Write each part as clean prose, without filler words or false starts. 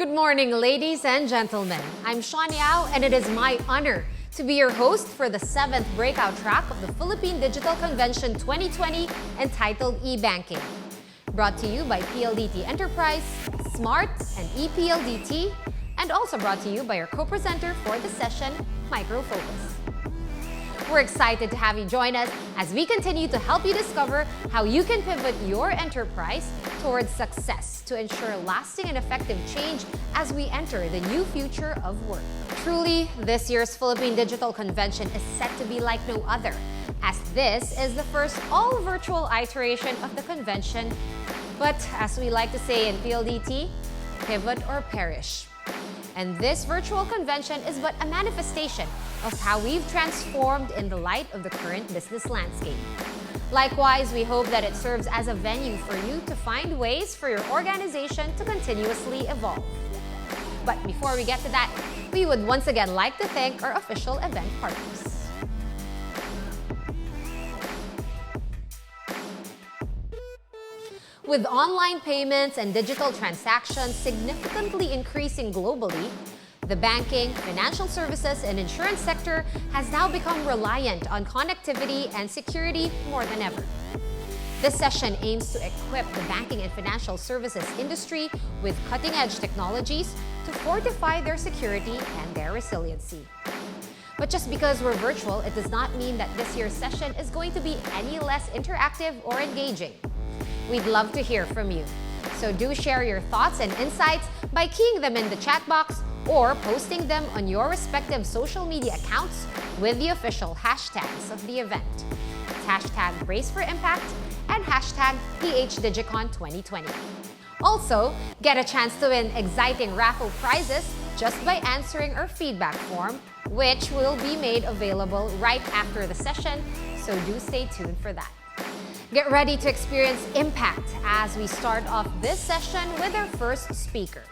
Good morning, ladies and gentlemen. I'm Sean Yao, and it is my honor to be your host for the 7th breakout track of the Philippine Digital Convention 2020 entitled eBanking. Brought to you by PLDT Enterprise, Smart, and ePLDT, and also brought to you by our co-presenter for the session, Micro Focus. We're excited to have you join us as we continue to help you discover how you can pivot your enterprise towards success to ensure lasting and effective change as we enter the new future of work. Truly, this year's Philippine Digital Convention is set to be like no other, as this is the first all-virtual iteration of the convention. But as we like to say in PLDT, pivot or perish. And this virtual convention is but a manifestation of how we've transformed in the light of the current business landscape. Likewise, we hope that it serves as a venue for you to find ways for your organization to continuously evolve. But before we get to that, we would once again like to thank our official event partners. With online payments and digital transactions significantly increasing globally, the banking, financial services, and insurance sector has now become reliant on connectivity and security more than ever. This session aims to equip the banking and financial services industry with cutting-edge technologies to fortify their security and their resiliency. But just because we're virtual, it does not mean that this year's session is going to be any less interactive or engaging. We'd love to hear from you. So do share your thoughts and insights by keying them in the chat box or posting them on your respective social media accounts with the official hashtags of the event. It's hashtag Brace for Impact and hashtag PHDigicon 2020. Also, get a chance to win exciting raffle prizes just by answering our feedback form, which will be made available right after the session, so do stay tuned for that. Get ready to experience impact as we start off this session with our first speaker.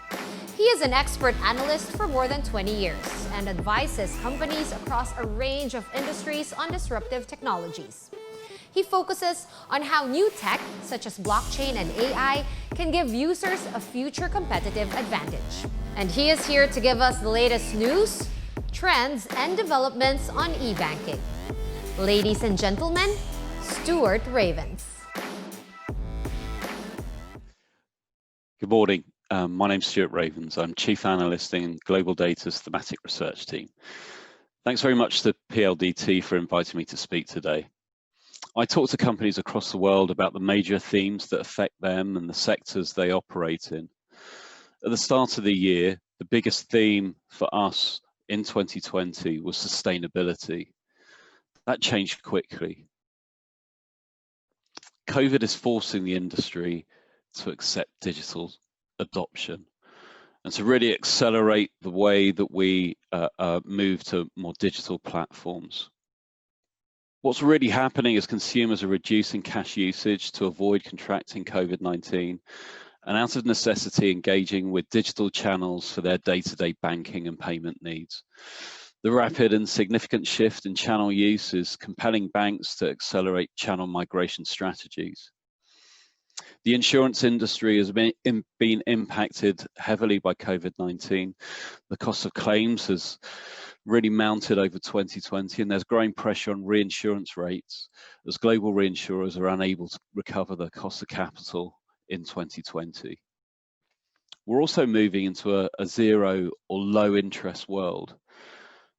He is an expert analyst for more than 20 years and advises companies across a range of industries on disruptive technologies. He focuses on how new tech, such as blockchain and AI, can give users a future competitive advantage. And he is here to give us the latest news, trends, and developments on e-banking. Ladies and gentlemen, Stuart Ravens. Good morning. My name's Stuart Ravens. I'm Chief Analyst in Global Data's Thematic Research Team. Thanks very much to PLDT for inviting me to speak today. I talk to companies across the world about the major themes that affect them and the sectors they operate in. At the start of the year, the biggest theme for us in 2020 was sustainability. That changed quickly. COVID is forcing the industry to accept digital adoption and to really accelerate the way that we move to more digital platforms. What's really happening is consumers are reducing cash usage to avoid contracting COVID-19 and out of necessity engaging with digital channels for their day-to-day banking and payment needs. The rapid and significant shift in channel use is compelling banks to accelerate channel migration strategies. The insurance industry has been impacted heavily by COVID-19. The cost of claims has really mounted over 2020, and there's growing pressure on reinsurance rates as global reinsurers are unable to recover the cost of capital in 2020. We're also moving into a zero or low interest world.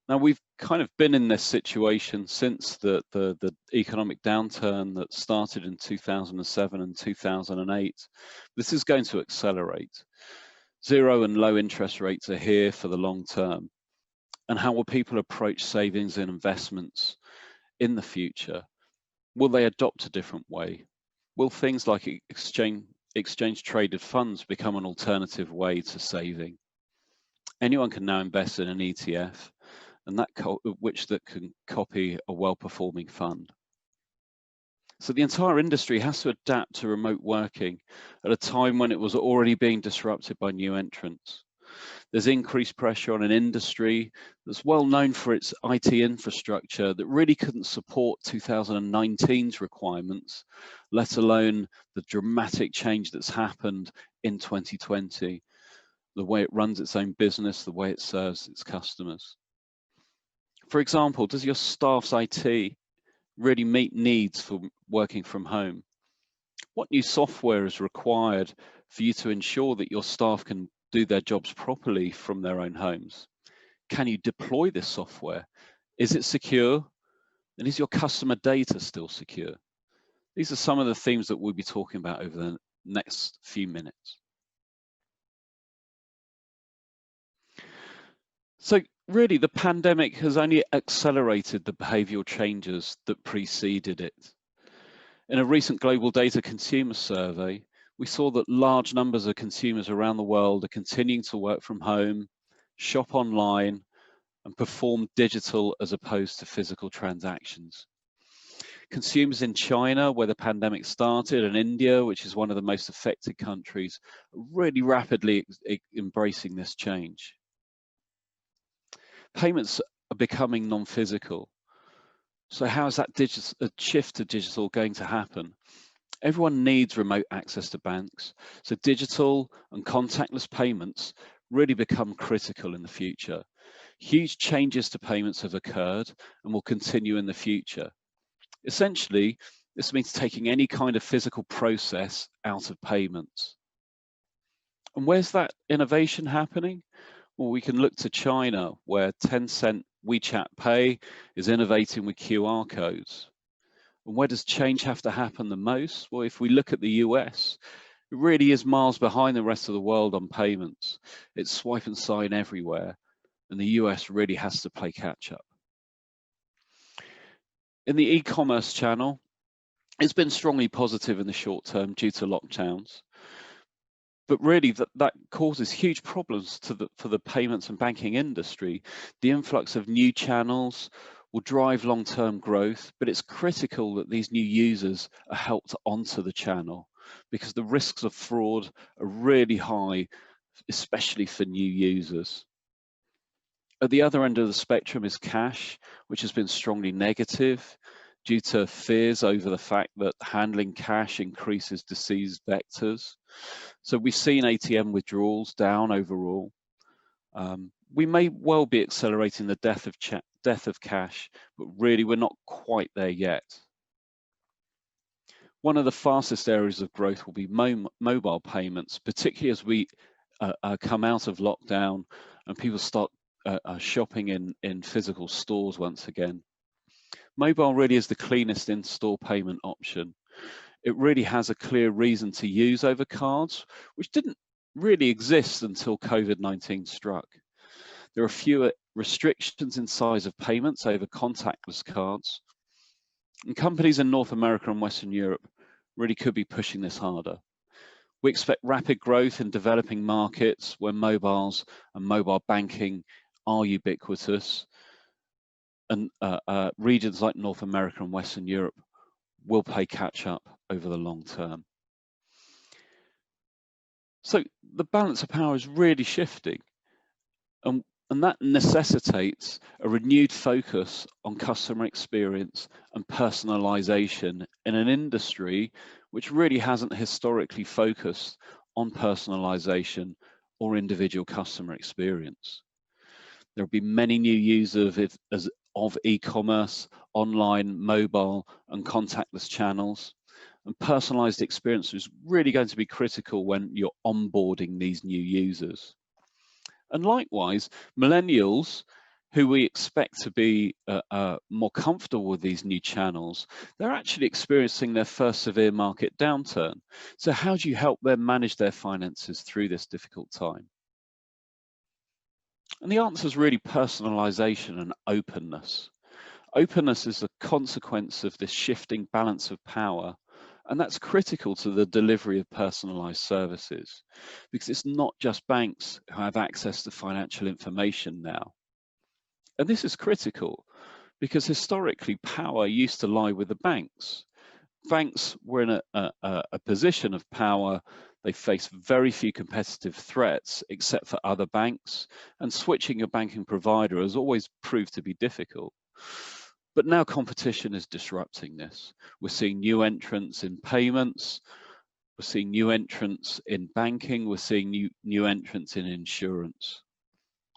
Now, we've kind of been in this situation since the economic downturn that started in 2007 and 2008. This is going to accelerate. Zero and low interest rates are here for the long term. And how will people approach savings and investments in the future? Will they adopt a different way? Will things like exchange traded funds become an alternative way to saving? Anyone can now invest in an ETF, and that can copy a well-performing fund. So the entire industry has to adapt to remote working at a time when it was already being disrupted by new entrants. There's increased pressure on an industry that's well known for its IT infrastructure that really couldn't support 2019's requirements, let alone the dramatic change that's happened in 2020. the way it runs its own business, the way it serves its customers. For example, does your staff's IT really meet needs for working from home? What new software is required for you to ensure that your staff can do their jobs properly from their own homes? Can you deploy this software? Is it secure? And is your customer data still secure? These are some of the themes that we'll be talking about over the next few minutes. So really, the pandemic has only accelerated the behavioral changes that preceded it. In a recent global data consumer survey, we saw that large numbers of consumers around the world are continuing to work from home, shop online, and perform digital as opposed to physical transactions. Consumers in China, where the pandemic started, and India, which is one of the most affected countries, are really rapidly embracing this change. Payments are becoming non-physical. So how is that shift to digital going to happen? Everyone needs remote access to banks, so digital and contactless payments really become critical in the future. Huge changes to payments have occurred and will continue in the future. Essentially, this means taking any kind of physical process out of payments. And where's that innovation happening? Well, we can look to China, where Tencent WeChat Pay is innovating with QR codes. And where does change have to happen the most? Well, if we look at the US, it really is miles behind the rest of the world on payments. It's swipe and sign everywhere, and the US really has to play catch up. In the e-commerce channel, it's been strongly positive in the short term due to lockdowns. But really, that causes huge problems for the payments and banking industry. The influx of new channels will drive long-term growth, but it's critical that these new users are helped onto the channel because the risks of fraud are really high, especially for new users. At the other end of the spectrum is cash, which has been strongly negative due to fears over the fact that handling cash increases disease vectors. So we've seen ATM withdrawals down overall. We may well be accelerating the death of cash, but really we're not quite there yet. One of the fastest areas of growth will be mobile payments, particularly as we come out of lockdown and people start shopping in physical stores once again. Mobile really is the cleanest in-store payment option. It really has a clear reason to use over cards, which didn't really exist until COVID-19 struck. There are fewer restrictions in size of payments over contactless cards. And companies in North America and Western Europe really could be pushing this harder. We expect rapid growth in developing markets where mobiles and mobile banking are ubiquitous, and regions like North America and Western Europe will play catch up over the long term. So the balance of power is really shifting, and that necessitates a renewed focus on customer experience and personalization in an industry which really hasn't historically focused on personalization or individual customer experience. There will be many new users of e-commerce, online, mobile, and contactless channels. And personalized experience is really going to be critical when you're onboarding these new users. And likewise, millennials, who we expect to be more comfortable with these new channels, they're actually experiencing their first severe market downturn. So how do you help them manage their finances through this difficult time? And the answer is really personalization and openness. Openness is a consequence of this shifting balance of power, and that's critical to the delivery of personalized services, because it's not just banks who have access to financial information now. And this is critical because historically power used to lie with the banks. Banks were in a position of power. They face very few competitive threats except for other banks, and switching your banking provider has always proved to be difficult. But now competition is disrupting this. We're seeing new entrants in payments, We're seeing new entrants in banking, we're seeing new entrants in insurance.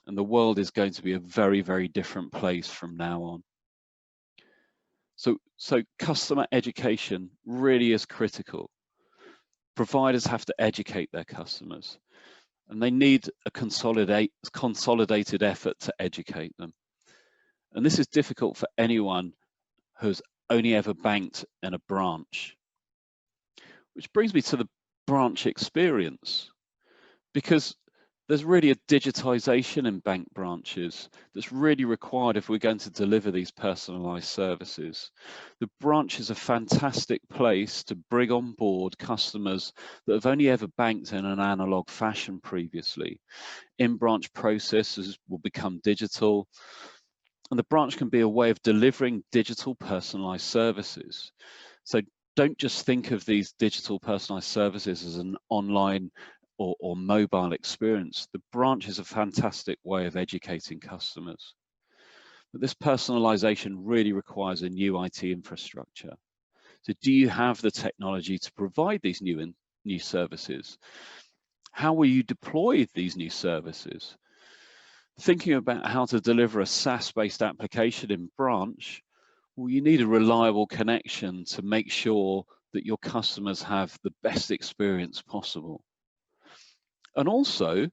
And the world is going to be a very, very different place from now on. So customer education really is critical. Providers have to educate their customers, and they need a consolidated effort to educate them. And this is difficult for anyone who's only ever banked in a branch. Which brings me to the branch experience, because there's really a digitization in bank branches that's really required if we're going to deliver these personalized services. The branch is a fantastic place to bring on board customers that have only ever banked in an analog fashion previously. In-branch processes will become digital, and the branch can be a way of delivering digital personalized services. So don't just think of these digital personalized services as an online or mobile experience. The branch is a fantastic way of educating customers. But this personalization really requires a new IT infrastructure. So do you have the technology to provide these new services? How will you deploy these new services? Thinking about how to deliver a SaaS-based application in branch, well, you need a reliable connection to make sure that your customers have the best experience possible. And also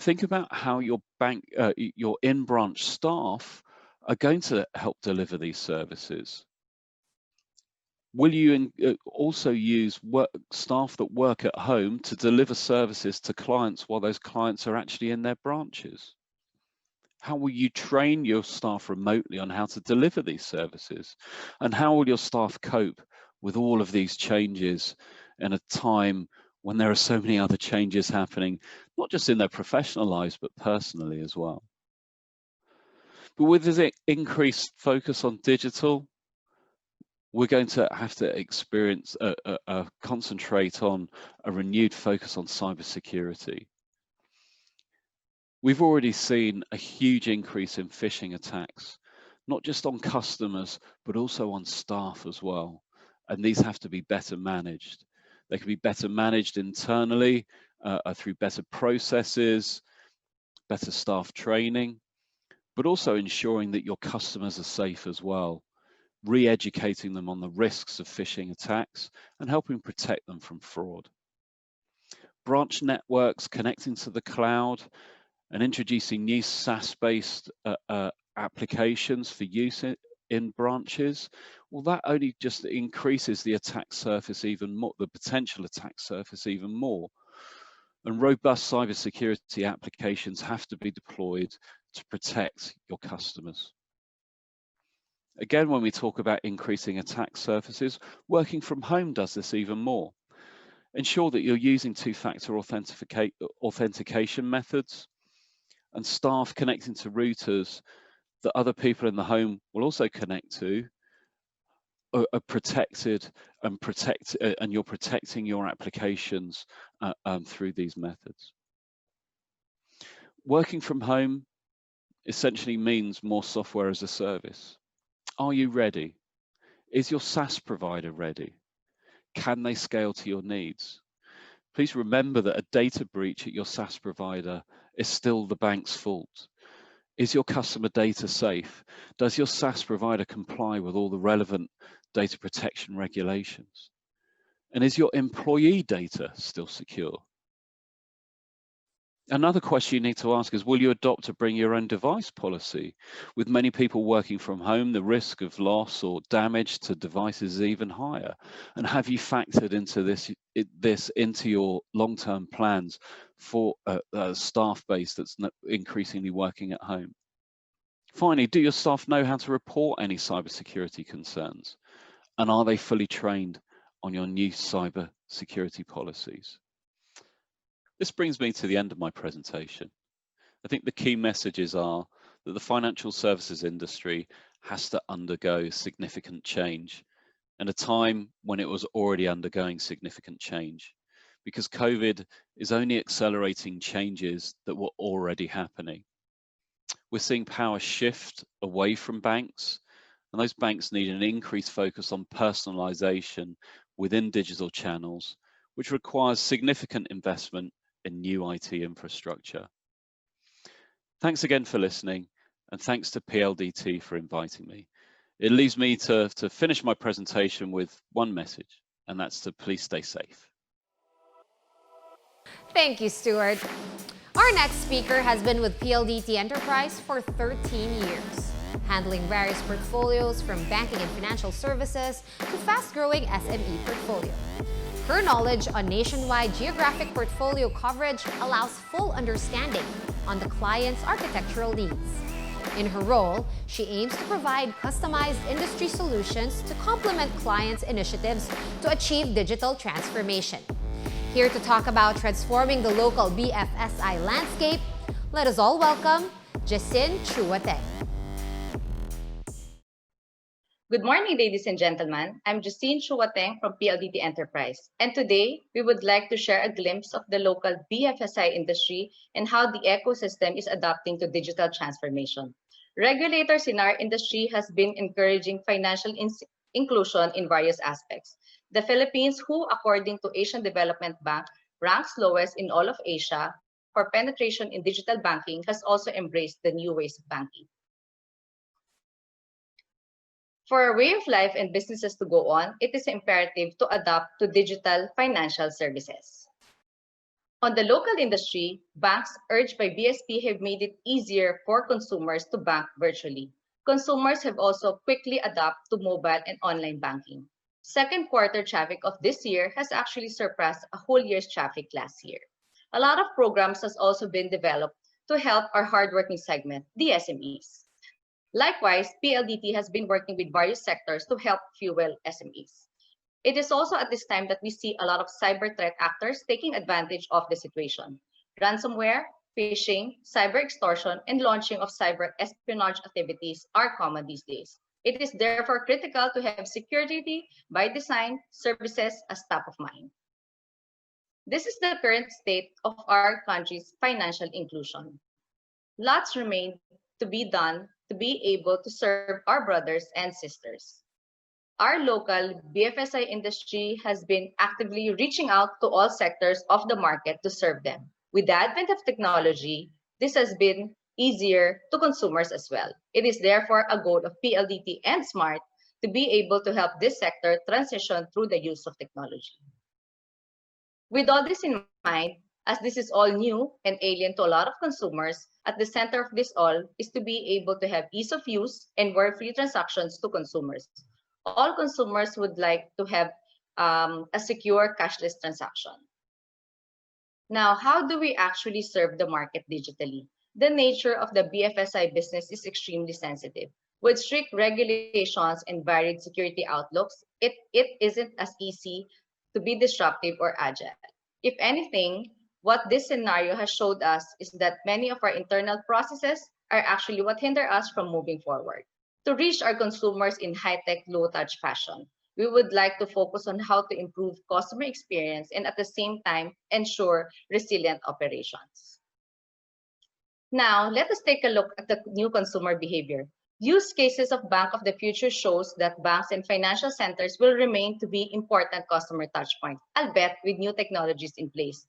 think about how your in-branch staff are going to help deliver these services. Will you also use staff that work at home to deliver services to clients while those clients are actually in their branches? How will you train your staff remotely on how to deliver these services? And how will your staff cope with all of these changes in a time when there are so many other changes happening, not just in their professional lives, but personally as well? But with this increased focus on digital, we're going to have to concentrate on a renewed focus on cybersecurity. We've already seen a huge increase in phishing attacks, not just on customers, but also on staff as well. And these have to be better managed. They can be better managed internally through better processes, better staff training, but also ensuring that your customers are safe as well, re-educating them on the risks of phishing attacks and helping protect them from fraud. Branch networks connecting to the cloud and introducing new SaaS-based applications for use in branches, well, that only just increases the attack surface even more, the potential attack surface even more. And robust cybersecurity applications have to be deployed to protect your customers. Again, when we talk about increasing attack surfaces, working from home does this even more. Ensure that you're using two-factor authentication methods, and staff connecting to routers that other people in the home will also connect to are protected, and you're protecting your applications through these methods. Working from home essentially means more software as a service. Are you ready? Is your SaaS provider ready? Can they scale to your needs? Please remember that a data breach at your SaaS provider is still the bank's fault. Is your customer data safe? Does your SaaS provider comply with all the relevant data protection regulations? And is your employee data still secure? Another question you need to ask is, will you adopt a bring your own device policy? With many people working from home, the risk of loss or damage to devices is even higher. And have you factored into this into your long-term plans for a staff base that's increasingly working at home? Finally, do your staff know how to report any cybersecurity concerns? And are they fully trained on your new cybersecurity policies? This brings me to the end of my presentation. I think the key messages are that the financial services industry has to undergo significant change, and a time when it was already undergoing significant change, because COVID is only accelerating changes that were already happening. We're seeing power shift away from banks, and those banks need an increased focus on personalization within digital channels, which requires significant investment in new IT infrastructure. Thanks again for listening, and thanks to PLDT for inviting me. It leaves me to finish my presentation with one message, and that's to please stay safe. Thank you, Stuart. Our next speaker has been with PLDT Enterprise for 13 years, handling various portfolios from banking and financial services to fast-growing SME portfolio. Her knowledge on nationwide geographic portfolio coverage allows full understanding on the client's architectural needs. In her role, she aims to provide customized industry solutions to complement clients' initiatives to achieve digital transformation. Here to talk about transforming the local BFSI landscape, let us all welcome Justine Chuateng. Good morning, ladies and gentlemen. I'm Justine Chuateng from PLDT Enterprise, and today we would like to share a glimpse of the local BFSI industry and how the ecosystem is adapting to digital transformation. Regulators in our industry has been encouraging financial inclusion in various aspects. The Philippines, who according to Asian Development Bank ranks lowest in all of Asia for penetration in digital banking, has also embraced the new ways of banking. For our way of life and businesses to go on, it is imperative to adapt to digital financial services. On the local industry, banks urged by BSP have made it easier for consumers to bank virtually. Consumers have also quickly adapted to mobile and online banking. Second quarter traffic of this year has actually surpassed a whole year's traffic last year. A lot of programs has also been developed to help our hardworking segment, the SMEs. Likewise, PLDT has been working with various sectors to help fuel SMEs. It is also at this time that we see a lot of cyber threat actors taking advantage of the situation. Ransomware, phishing, cyber extortion, and launching of cyber espionage activities are common these days. It is therefore critical to have security by design services as top of mind. This is the current state of our country's financial inclusion. Lots remain to be done to be able to serve our brothers and sisters. Our local BFSI industry has been actively reaching out to all sectors of the market to serve them. With the advent of technology, this has been easier to consumers as well. It is therefore a goal of PLDT and SMART to be able to help this sector transition through the use of technology. With all this in mind, as this is all new and alien to a lot of consumers, at the center of this all is to be able to have ease of use and worry-free transactions to consumers. All consumers would like to have a secure cashless transaction. Now, how do we actually serve the market digitally? The nature of the BFSI business is extremely sensitive. With strict regulations and varied security outlooks, it isn't as easy to be disruptive or agile. If anything, what this scenario has showed us is that many of our internal processes are actually what hinder us from moving forward. To reach our consumers in high-tech, low-touch fashion, we would like to focus on how to improve customer experience and at the same time ensure resilient operations. Now, let us take a look at the new consumer behavior. Use cases of Bank of the Future shows that banks and financial centers will remain to be important customer touchpoints, albeit with new technologies in place.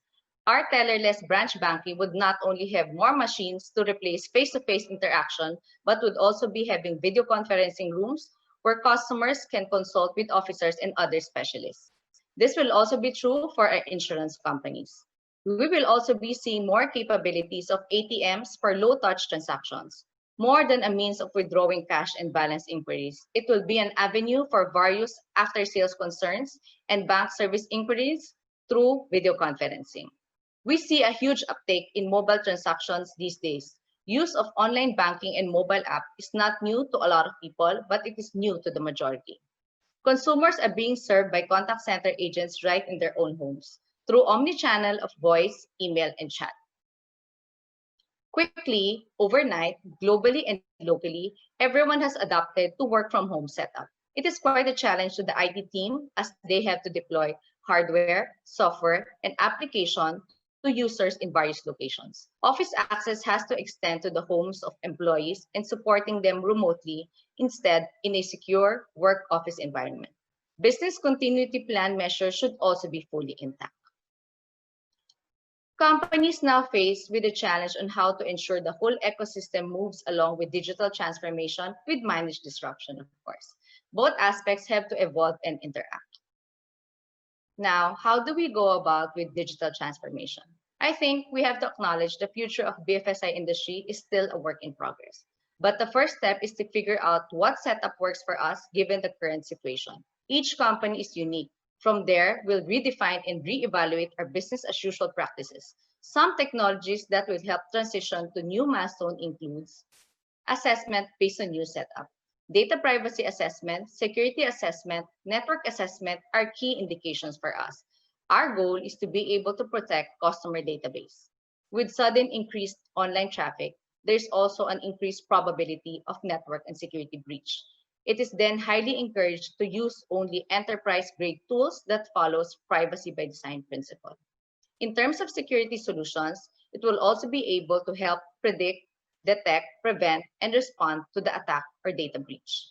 Our tellerless branch banking would not only have more machines to replace face-to-face interaction, but would also be having video conferencing rooms where customers can consult with officers and other specialists. This will also be true for our insurance companies. We will also be seeing more capabilities of ATMs for low-touch transactions. More than a means of withdrawing cash and balance inquiries, it will be an avenue for various after-sales concerns and bank service inquiries through video conferencing. We see a huge uptake in mobile transactions these days. Use of online banking and mobile app is not new to a lot of people, but it is new to the majority. Consumers are being served by contact center agents right in their own homes through omni-channel of voice, email, and chat. Quickly, overnight, globally and locally, everyone has adopted to work from home setup. It is quite a challenge to the IT team as they have to deploy hardware, software, and application to users in various locations. Office access has to extend to the homes of employees and supporting them remotely instead in a secure work office environment. Business continuity plan measures should also be fully intact. Companies now face with the challenge on how to ensure the whole ecosystem moves along with digital transformation with managed disruption, of course. Both aspects have to evolve and interact. Now, how do we go about with digital transformation? I think we have to acknowledge the future of BFSI industry is still a work in progress. But the first step is to figure out what setup works for us given the current situation. Each company is unique. From there, we'll redefine and reevaluate our business as usual practices. Some technologies that will help transition to new milestone includes assessment based on new setup. Data privacy assessment, security assessment, network assessment are key indications for us. Our goal is to be able to protect customer database. With sudden increased online traffic, there's also an increased probability of network and security breach. It is then highly encouraged to use only enterprise-grade tools that follows privacy by design principle. In terms of security solutions, it will also be able to help predict, detect, prevent, and respond to the attack or data breach.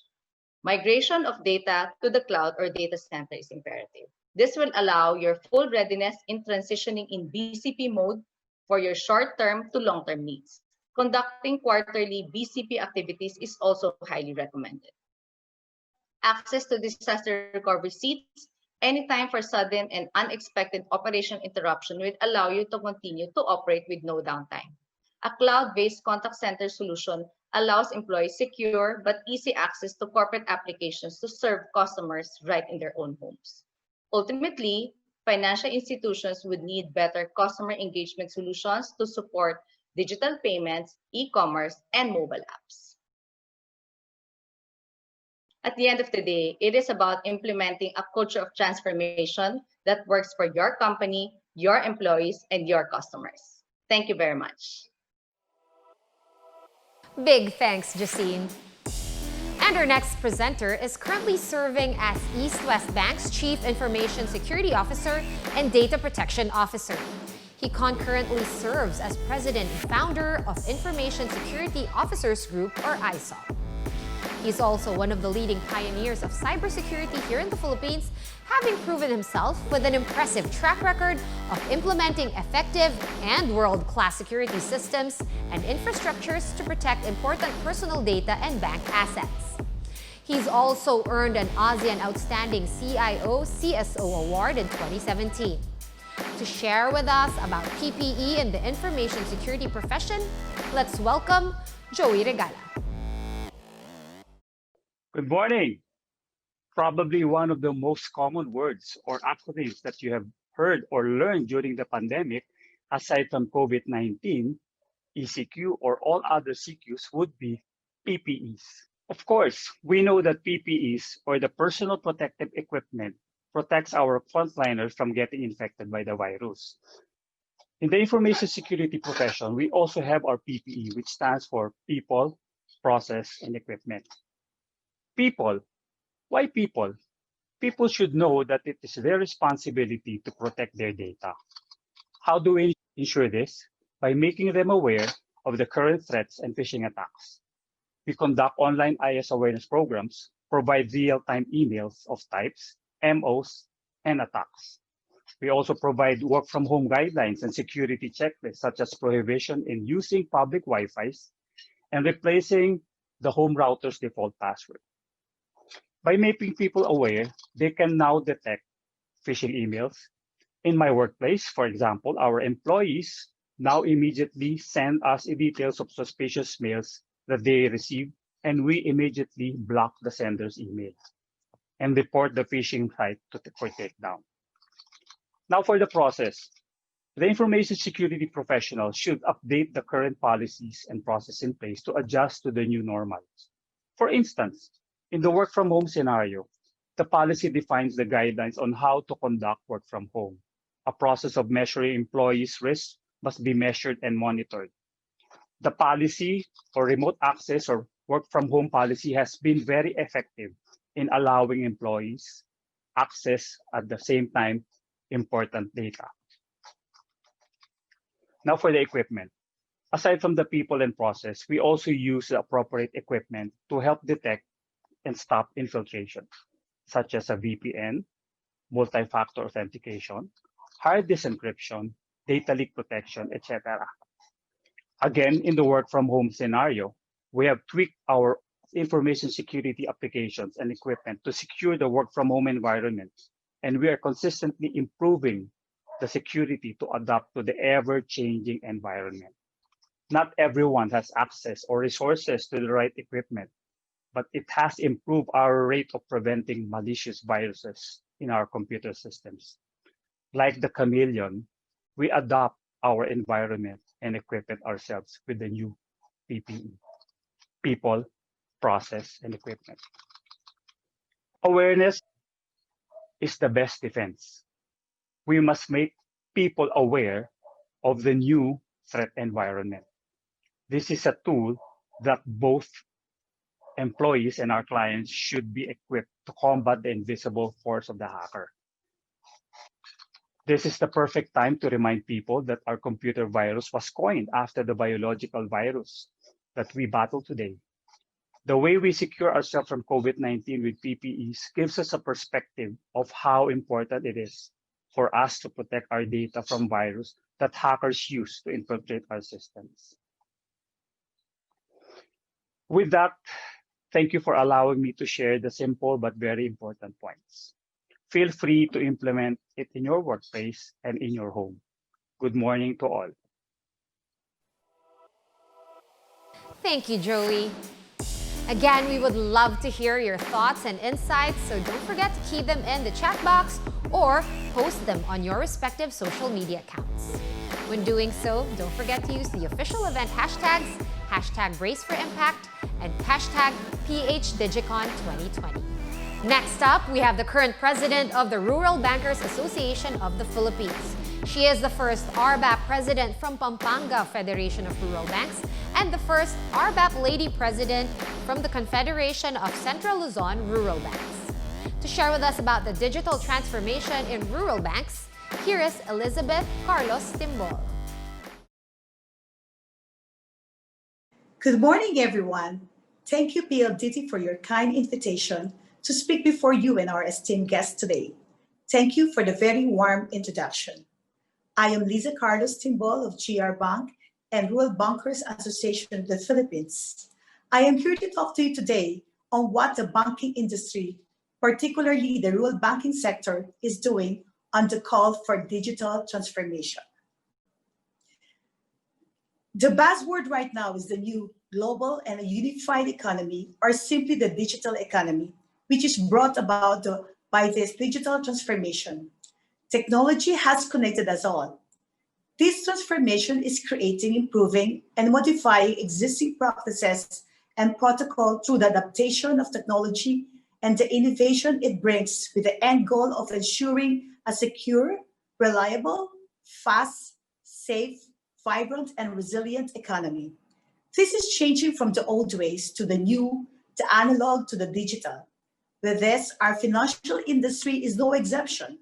Migration of data to the cloud or data center is imperative. This will allow your full readiness in transitioning in BCP mode for your short-term to long-term needs. Conducting quarterly BCP activities is also highly recommended. Access to disaster recovery seats anytime for sudden and unexpected operation interruption will allow you to continue to operate with no downtime. A cloud-based contact center solution allows employees secure but easy access to corporate applications to serve customers right in their own homes. Ultimately, financial institutions would need better customer engagement solutions to support digital payments, e-commerce, and mobile apps. At the end of the day, it is about implementing a culture of transformation that works for your company, your employees, and your customers. Thank you very much. Big thanks, Jacine. And our next presenter is currently serving as East West Bank's Chief Information Security Officer and Data Protection Officer. He concurrently serves as President and Founder of Information Security Officers Group, or ISOC. He's also one of the leading pioneers of cybersecurity here in the Philippines, having proven himself with an impressive track record of implementing effective and world-class security systems and infrastructures to protect important personal data and bank assets. He's also earned an ASEAN Outstanding CIO/CSO Award in 2017. To share with us about PPE and the information security profession, let's welcome Joey Regala. Good morning. Probably one of the most common words or acronyms that you have heard or learned during the pandemic, aside from COVID-19, ECQ, or all other CQs, would be PPEs. Of course, we know that PPEs, or the personal protective equipment, protects our frontliners from getting infected by the virus. In the information security profession, we also have our PPE, which stands for people, process, and equipment. People. Why people? People should know that it is their responsibility to protect their data. How do we ensure this? By making them aware of the current threats and phishing attacks. We conduct online IS awareness programs, provide real-time emails of types, MOs, and attacks. We also provide work-from-home guidelines and security checklists, such as prohibition in using public Wi-Fis and replacing the home router's default password. By making people aware, they can now detect phishing emails. In my workplace, for example, our employees now immediately send us details of suspicious mails that they receive, and we immediately block the sender's email and report the phishing site for takedown. Now for the process. The information security professional should update the current policies and process in place to adjust to the new normals. For instance, in the work from home scenario, the policy defines the guidelines on how to conduct work from home. A process of measuring employees' risks must be measured and monitored. The policy for remote access or work from home policy has been very effective in allowing employees access at the same time important data. Now for the equipment. Aside from the people and process, we also use the appropriate equipment to help detect and stop infiltration, such as a VPN, multi-factor authentication, hard disk encryption, data leak protection, etc. Again, in the work from home scenario, we have tweaked our information security applications and equipment to secure the work from home environment. And we are consistently improving the security to adapt to the ever-changing environment. Not everyone has access or resources to the right equipment, but it has improved our rate of preventing malicious viruses in our computer systems. Like the chameleon, we adapt our environment and equipment ourselves with the new PPE, people, process, and equipment. Awareness is the best defense. We must make people aware of the new threat environment. This is a tool that both employees and our clients should be equipped to combat the invisible force of the hacker. This is the perfect time to remind people that our computer virus was coined after the biological virus that we battle today. The way we secure ourselves from COVID-19 with PPEs gives us a perspective of how important it is for us to protect our data from virus that hackers use to infiltrate our systems. With that, thank you for allowing me to share the simple but very important points. Feel free to implement it in your workplace and in your home. Good morning to all. Thank you, Joey. Again, we would love to hear your thoughts and insights, so don't forget to keep them in the chat box or post them on your respective social media accounts. When doing so, don't forget to use the official event hashtags, #BraceForImpact, and #PHDigicon2020. Next up, we have the current president of the Rural Bankers Association of the Philippines. She is the first RBAP president from Pampanga Federation of Rural Banks and the first RBAP lady president from the Confederation of Central Luzon Rural Banks. To share with us about the digital transformation in rural banks, here is Elizabeth Carlos Timbol. Good morning, everyone. Thank you, PLDT, for your kind invitation to speak before you and our esteemed guests today. Thank you for the very warm introduction. I am Liza Carlos Timbol of GR Bank and Rural Bankers Association of the Philippines. I am here to talk to you today on what the banking industry, particularly the rural banking sector, is doing on the call for digital transformation. The buzzword right now is the new global and unified economy, or simply the digital economy, which is brought about by this digital transformation. Technology has connected us all. This transformation is creating, improving, and modifying existing practices and protocol through the adaptation of technology and the innovation it brings, with the end goal of ensuring a secure, reliable, fast, safe, vibrant, and resilient economy. This is changing from the old ways to the new, the analog to the digital. With this, our financial industry is no exception.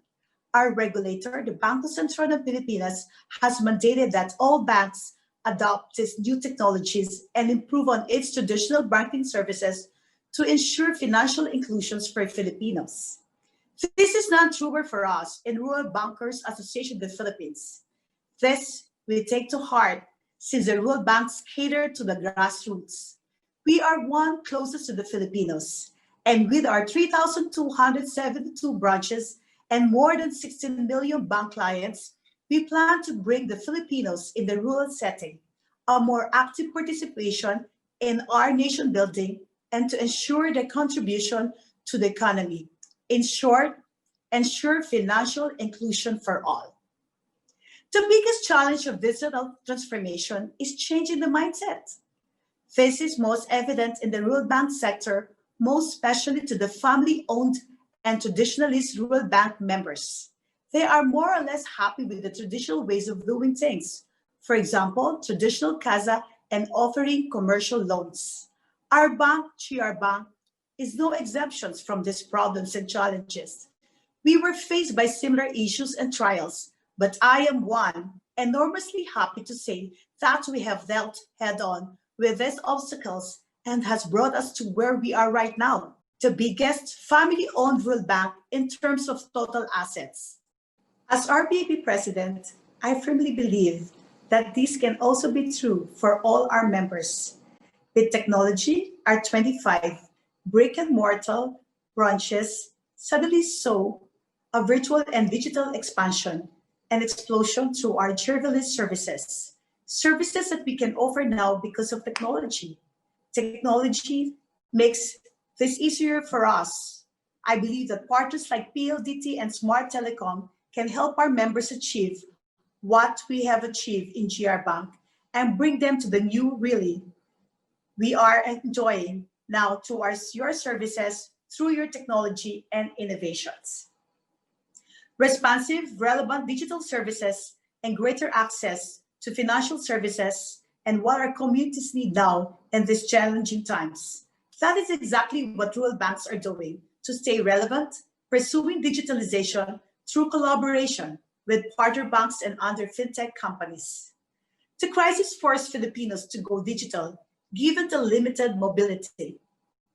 Our regulator, the Bangko Sentral ng Pilipinas, has mandated that all banks adopt these new technologies and improve on its traditional banking services to ensure financial inclusions for Filipinos. This is not truer for us in Rural Bankers Association of the Philippines. This we take to heart since the rural banks cater to the grassroots. We are one closest to the Filipinos, and with our 3,272 branches and more than 16 million bank clients, we plan to bring the Filipinos in the rural setting a more active participation in our nation building and to ensure their contribution to the economy. In short, ensure financial inclusion for all. The biggest challenge of digital transformation is changing the mindset. This is most evident in the rural bank sector, most especially to the family-owned and traditionalist rural bank members. They are more or less happy with the traditional ways of doing things. For example, traditional CASA and offering commercial loans. Our bank, GR Bank, is no exceptions from these problems and challenges. We were faced by similar issues and trials, but I am enormously happy to say that we have dealt head-on with these obstacles and has brought us to where we are right now, the biggest family-owned rural bank in terms of total assets. As RBAP president, I firmly believe that this can also be true for all our members. With technology, our 25 brick and mortar branches suddenly saw a virtual and digital expansion and explosion through our driverless services. Services that we can offer now because of technology. Technology makes this easier for us. I believe that partners like PLDT and Smart Telecom can help our members achieve what we have achieved in GR Bank and bring them to the new really we are enjoying now towards your services through your technology and innovations. Responsive, relevant digital services and greater access to financial services and what our communities need now in these challenging times. That is exactly what rural banks are doing to stay relevant, pursuing digitalization through collaboration with partner banks and other fintech companies. The crisis forced Filipinos to go digital given the limited mobility.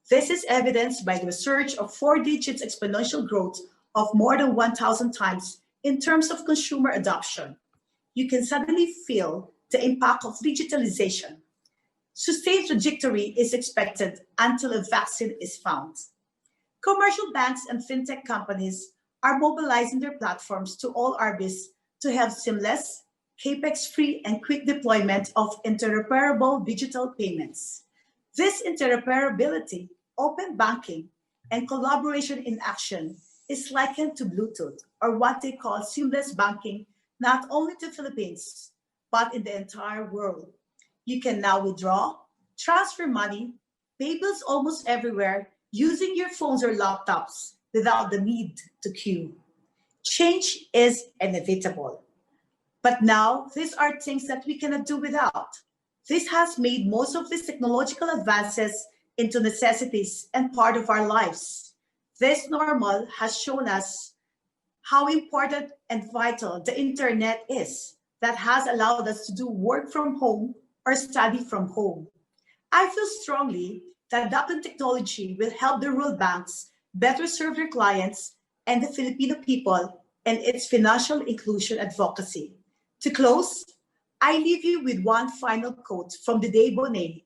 This is evidenced by the surge of 4 digits exponential growth of more than 1,000 times in terms of consumer adoption. You can suddenly feel the impact of digitalization. Sustained trajectory is expected until a vaccine is found. Commercial banks and fintech companies are mobilizing their platforms to all RBs to have seamless, capex-free, and quick deployment of interoperable digital payments. This interoperability, open banking, and collaboration in action is likened to Bluetooth, or what they call seamless banking, not only to the Philippines, but in the entire world. You can now withdraw, transfer money, pay bills almost everywhere using your phones or laptops without the need to queue. Change is inevitable. But now, these are things that we cannot do without. This has made most of these technological advances into necessities and part of our lives. This normal has shown us how important and vital the internet is that has allowed us to do work from home or study from home. I feel strongly that adopting technology will help the rural banks better serve their clients and the Filipino people and its financial inclusion advocacy. To close, I leave you with one final quote from Didier Bonet,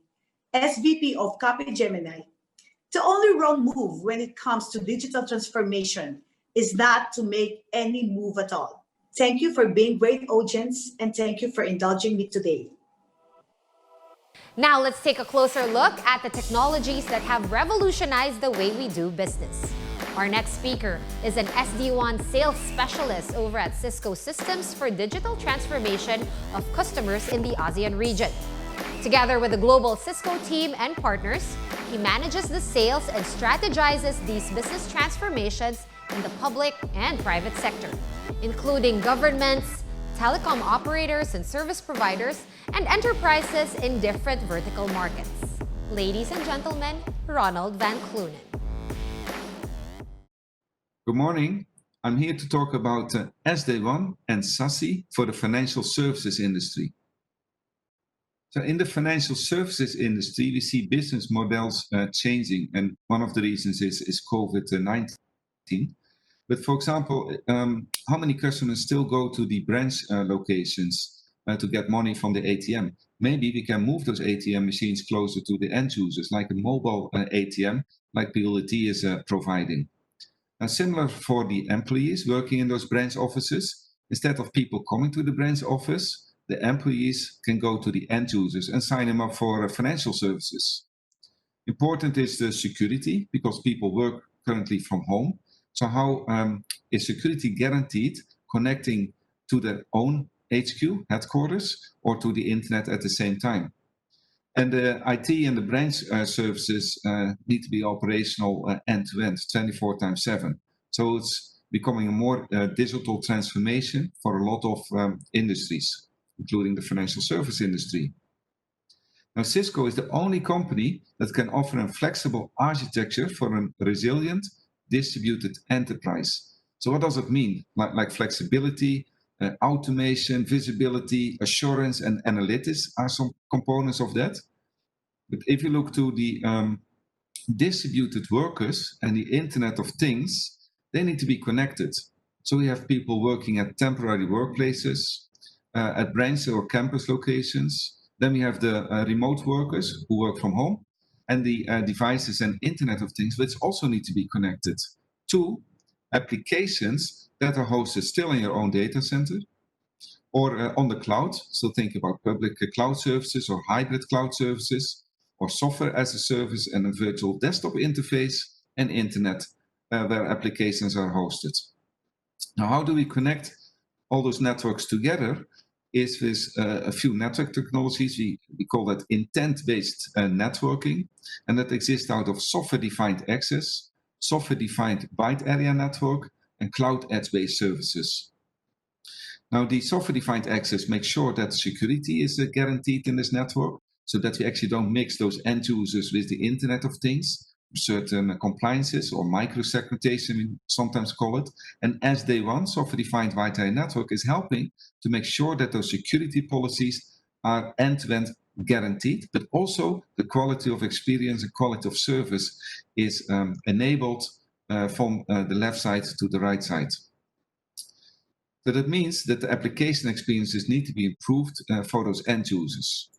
SVP of Capgemini. The only wrong move when it comes to digital transformation is not to make any move at all. Thank you for being great audience and thank you for indulging me today. Now let's take a closer look at the technologies that have revolutionized the way we do business. Our next speaker is an SD1 sales specialist over at Cisco Systems for digital transformation of customers in the ASEAN region. Together with the global Cisco team and partners, he manages the sales and strategizes these business transformations in the public and private sector, including governments, telecom operators and service providers, and enterprises in different vertical markets. Ladies and gentlemen, Ronald Van Clunen. Good morning. I'm here to talk about SD1 and SASE for the financial services industry. So in the financial services industry, we see business models changing, and one of the reasons is COVID-19. But for example, how many customers still go to the branch locations to get money from the ATM? Maybe we can move those ATM machines closer to the end users, like a mobile ATM, like PLDT is providing. And similar for the employees working in those branch offices, instead of people coming to the branch office, the employees can go to the end users and sign them up for financial services. Important is the security, because people work currently from home. So how is security guaranteed connecting to their own HQ, headquarters, or to the internet at the same time? And the IT and the branch services need to be operational end-to-end, 24/7. So it's becoming a more digital transformation for a lot of industries, including the financial service industry. Now, Cisco is the only company that can offer a flexible architecture for a resilient, distributed enterprise. So what does it mean? Like flexibility, automation, visibility, assurance, and analytics are some components of that. But if you look to the distributed workers and the Internet of Things, they need to be connected. So we have people working at temporary workplaces, at branch or campus locations. Then we have the remote workers who work from home, and the devices and Internet of Things, which also need to be connected to applications that are hosted still in your own data center or on the cloud. So think about public cloud services or hybrid cloud services, or software as a service and a virtual desktop interface, and Internet where applications are hosted. Now, how do we connect all those networks together? Is with a few network technologies. We call that intent-based networking, and that exists out of software-defined access, software-defined byte area network, and cloud edge-based services. Now, the software-defined access makes sure that security is guaranteed in this network, so that we actually don't mix those end users with the Internet of Things, certain compliances or micro-segmentation, we sometimes call it. And as day one, software-defined byte area network is helping to make sure that those security policies are end-to-end guaranteed, but also the quality of experience and quality of service is enabled from the left side to the right side. So that means that the application experiences need to be improved for those end users.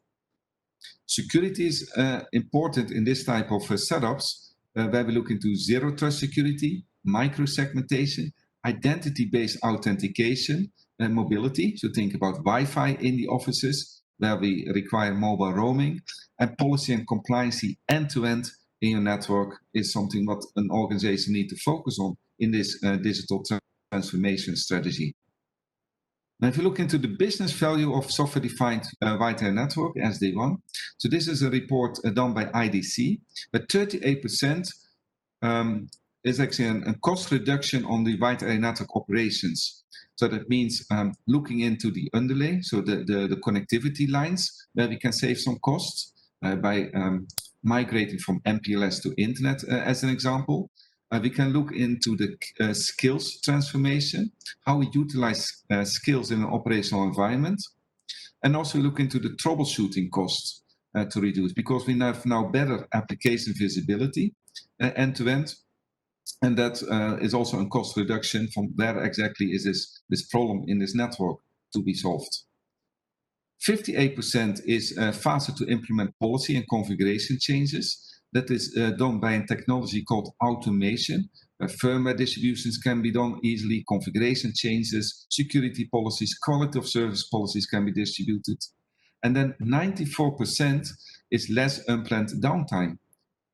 Security is important in this type of setups where we look into zero trust security, micro-segmentation, identity-based authentication, and mobility. So think about Wi-Fi in the offices where we require mobile roaming, and policy and compliance end-to-end in your network is something what an organization needs to focus on in this digital transformation strategy. Now, if you look into the business value of software-defined byte area network, SD1, so this is a report done by IDC, but 38% is actually a cost reduction on the byte area network operations. So that means looking into the underlay, so the connectivity lines, where we can save some costs by migrating from MPLS to Internet, as an example. We can look into the skills transformation, how we utilize skills in an operational environment, and also look into the troubleshooting costs to reduce, because we have now better application visibility end-to-end, and that is also a cost reduction from where exactly is this problem in this network to be solved. 58% is faster to implement policy and configuration changes. That is done by a technology called automation, where firmware distributions can be done easily, configuration changes, security policies, quality of service policies can be distributed. And then 94% is less unplanned downtime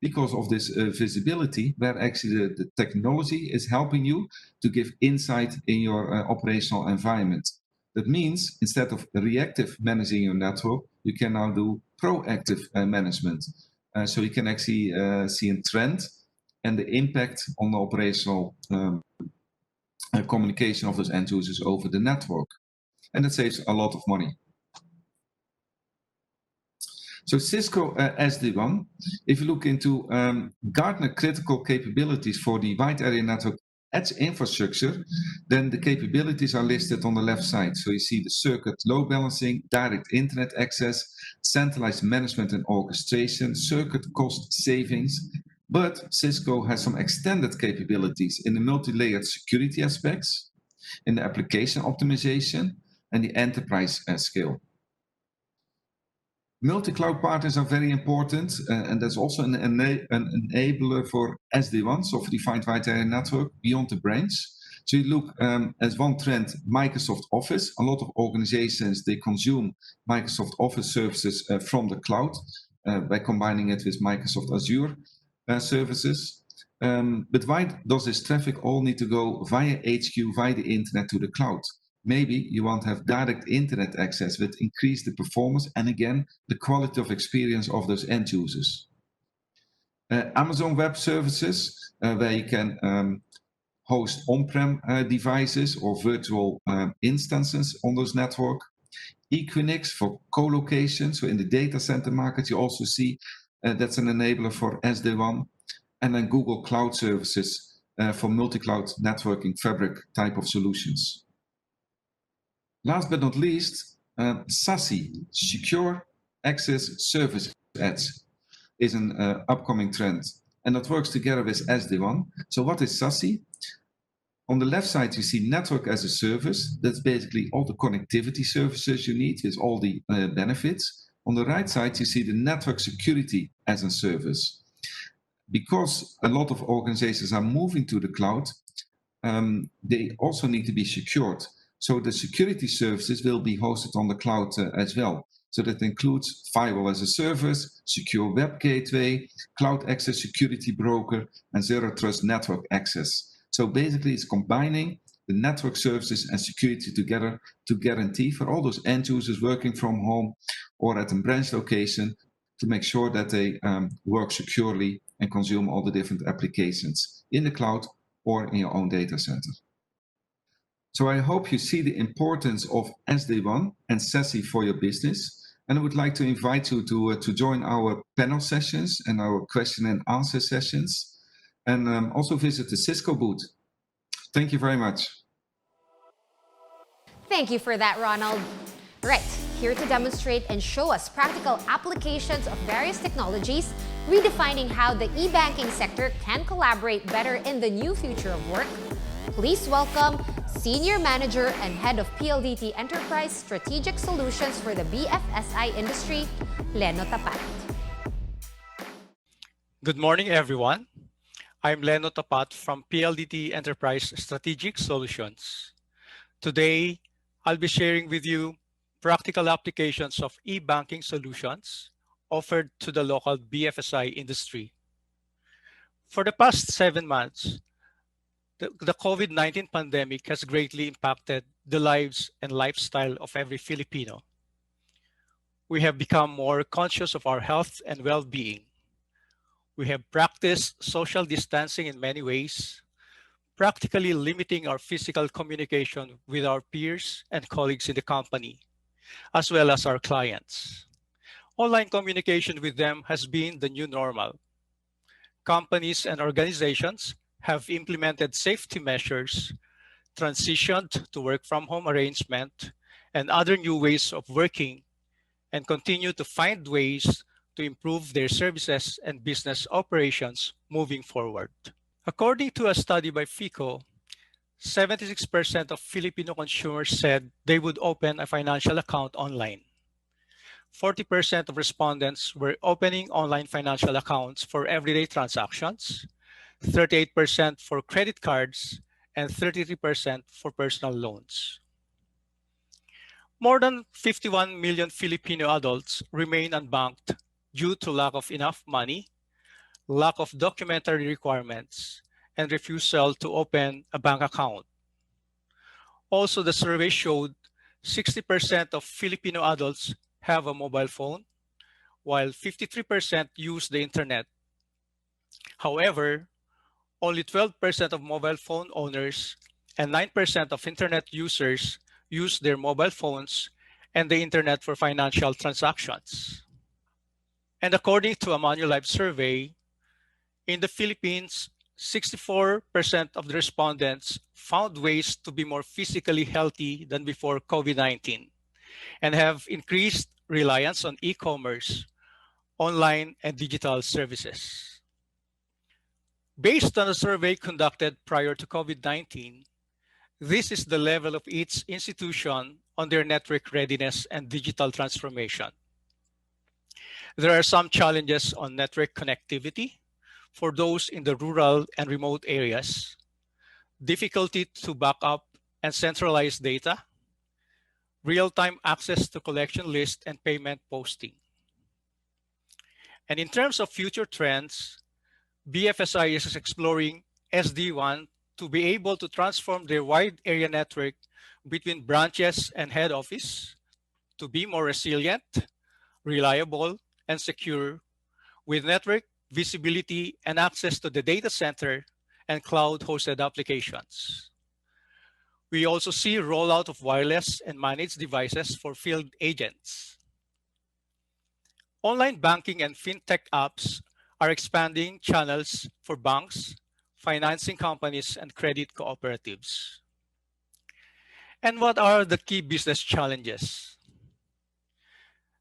because of this visibility, where actually the technology is helping you to give insight in your operational environment. That means instead of reactive managing your network, you can now do proactive management. So you can actually see a trend and the impact on the operational communication of those end users over the network. And that saves a lot of money. So Cisco SD1, if you look into Gartner critical capabilities for the wide area network edge infrastructure, then the capabilities are listed on the left side. So you see the circuit load balancing, direct internet access, centralized management and orchestration, circuit cost savings. But Cisco has some extended capabilities in the multi-layered security aspects, in the application optimization, and the enterprise scale. Multi-cloud partners are very important, and that's also an enabler for SD1, software-defined wide area network, beyond the branch. So you look as one trend, Microsoft Office. A lot of organizations, they consume Microsoft Office services from the cloud by combining it with Microsoft Azure services. But why does this traffic all need to go via HQ, via the internet to the cloud? Maybe you want to have direct internet access with increase the performance and again, the quality of experience of those end users. Amazon Web Services, where you can host on-prem devices or virtual instances on those network. Equinix for co-location. So in the data center market, you also see that's an enabler for SD1. And then Google Cloud Services for multi-cloud networking fabric type of solutions. Last but not least, SASE, Secure Access Service Edge, is an upcoming trend. And that works together with SD1. So what is SASE? On the left side, you see network as a service. That's basically all the connectivity services you need with all the benefits. On the right side, you see the network security as a service. Because a lot of organizations are moving to the cloud, they also need to be secured. So the security services will be hosted on the cloud as well. So that includes firewall as a service, secure web gateway, cloud access security broker, and zero trust network access. So basically it's combining the network services and security together to guarantee for all those end users working from home or at a branch location to make sure that they work securely and consume all the different applications in the cloud or in your own data center. So I hope you see the importance of SD-WAN and SASE for your business. And I would like to invite you to join our panel sessions and our question and answer sessions. And also visit the Cisco booth. Thank you very much. Thank you for that, Ronald. Right, here to demonstrate and show us practical applications of various technologies, redefining how the e-banking sector can collaborate better in the new future of work. Please welcome Senior Manager and Head of PLDT Enterprise Strategic Solutions for the BFSI industry, Leno Tapat. Good morning, everyone. I'm Leno Tapat from PLDT Enterprise Strategic Solutions. Today, I'll be sharing with you practical applications of e-banking solutions offered to the local BFSI industry. For the past 7 months, the COVID-19 pandemic has greatly impacted the lives and lifestyle of every Filipino. We have become more conscious of our health and well-being. We have practiced social distancing in many ways, practically limiting our physical communication with our peers and colleagues in the company, as well as our clients. Online communication with them has been the new normal. Companies and organizations have implemented safety measures, transitioned to work from home arrangement, and other new ways of working, and continue to find ways to improve their services and business operations moving forward. According to a study by FICO, 76% of Filipino consumers said they would open a financial account online. 40% of respondents were opening online financial accounts for everyday transactions, 38% for credit cards, and 33% for personal loans. More than 51 million Filipino adults remain unbanked due to lack of enough money, lack of documentary requirements, and refusal to open a bank account. Also, the survey showed 60% of Filipino adults have a mobile phone, while 53% use the internet. However, only 12% of mobile phone owners and 9% of internet users use their mobile phones and the internet for financial transactions. And according to a Manulife survey, in the Philippines, 64% of the respondents found ways to be more physically healthy than before COVID-19 and have increased reliance on e-commerce, online, and digital services. Based on a survey conducted prior to COVID-19, this is the level of each institution on their network readiness and digital transformation. There are some challenges on network connectivity for those in the rural and remote areas, difficulty to back up and centralize data, real-time access to collection list and payment posting. And in terms of future trends, BFSI is exploring SD-WAN to be able to transform their wide area network between branches and head office to be more resilient, reliable, and secure with network visibility and access to the data center and cloud-hosted applications. We also see rollout of wireless and managed devices for field agents. Online banking and fintech apps are expanding channels for banks, financing companies, and credit cooperatives. And what are the key business challenges?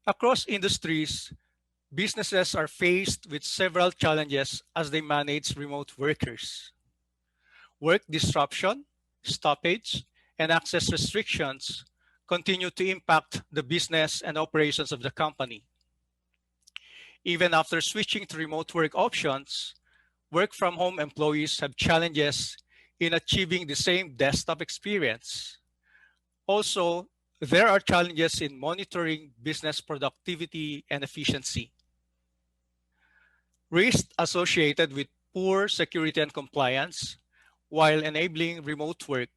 Across industries, businesses are faced with several challenges as they manage remote workers. Work disruption stoppage, and access restrictions continue to impact the business and operations of the company. Even after switching to remote work options, work from home employees have challenges in achieving the same desktop experience. Also, there are challenges in monitoring business productivity and efficiency. Risks associated with poor security and compliance while enabling remote work.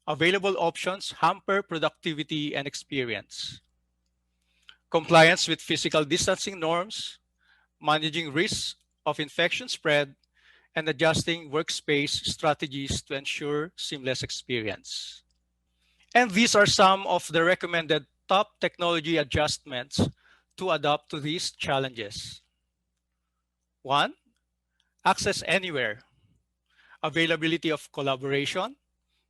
Available options hamper productivity and experience. Compliance with physical distancing norms, managing risks of infection spread, and adjusting workspace strategies to ensure seamless experience. And these are some of the recommended top technology adjustments to adapt to these challenges. 1. Access anywhere. Availability of collaboration,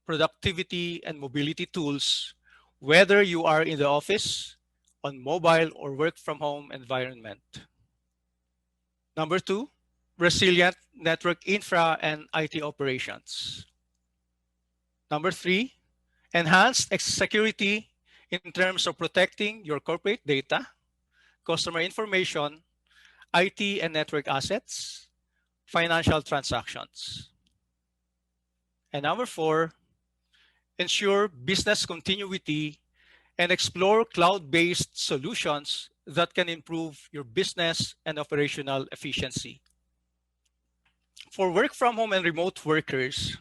productivity, and mobility tools, whether you are in the office, on mobile, or work from home environment. Number 2, resilient network infra and IT operations. Number 3, enhanced security in terms of protecting your corporate data, customer information, IT and network assets, financial transactions. And number 4, ensure business continuity and explore cloud-based solutions that can improve your business and operational efficiency. For work from home and remote workers,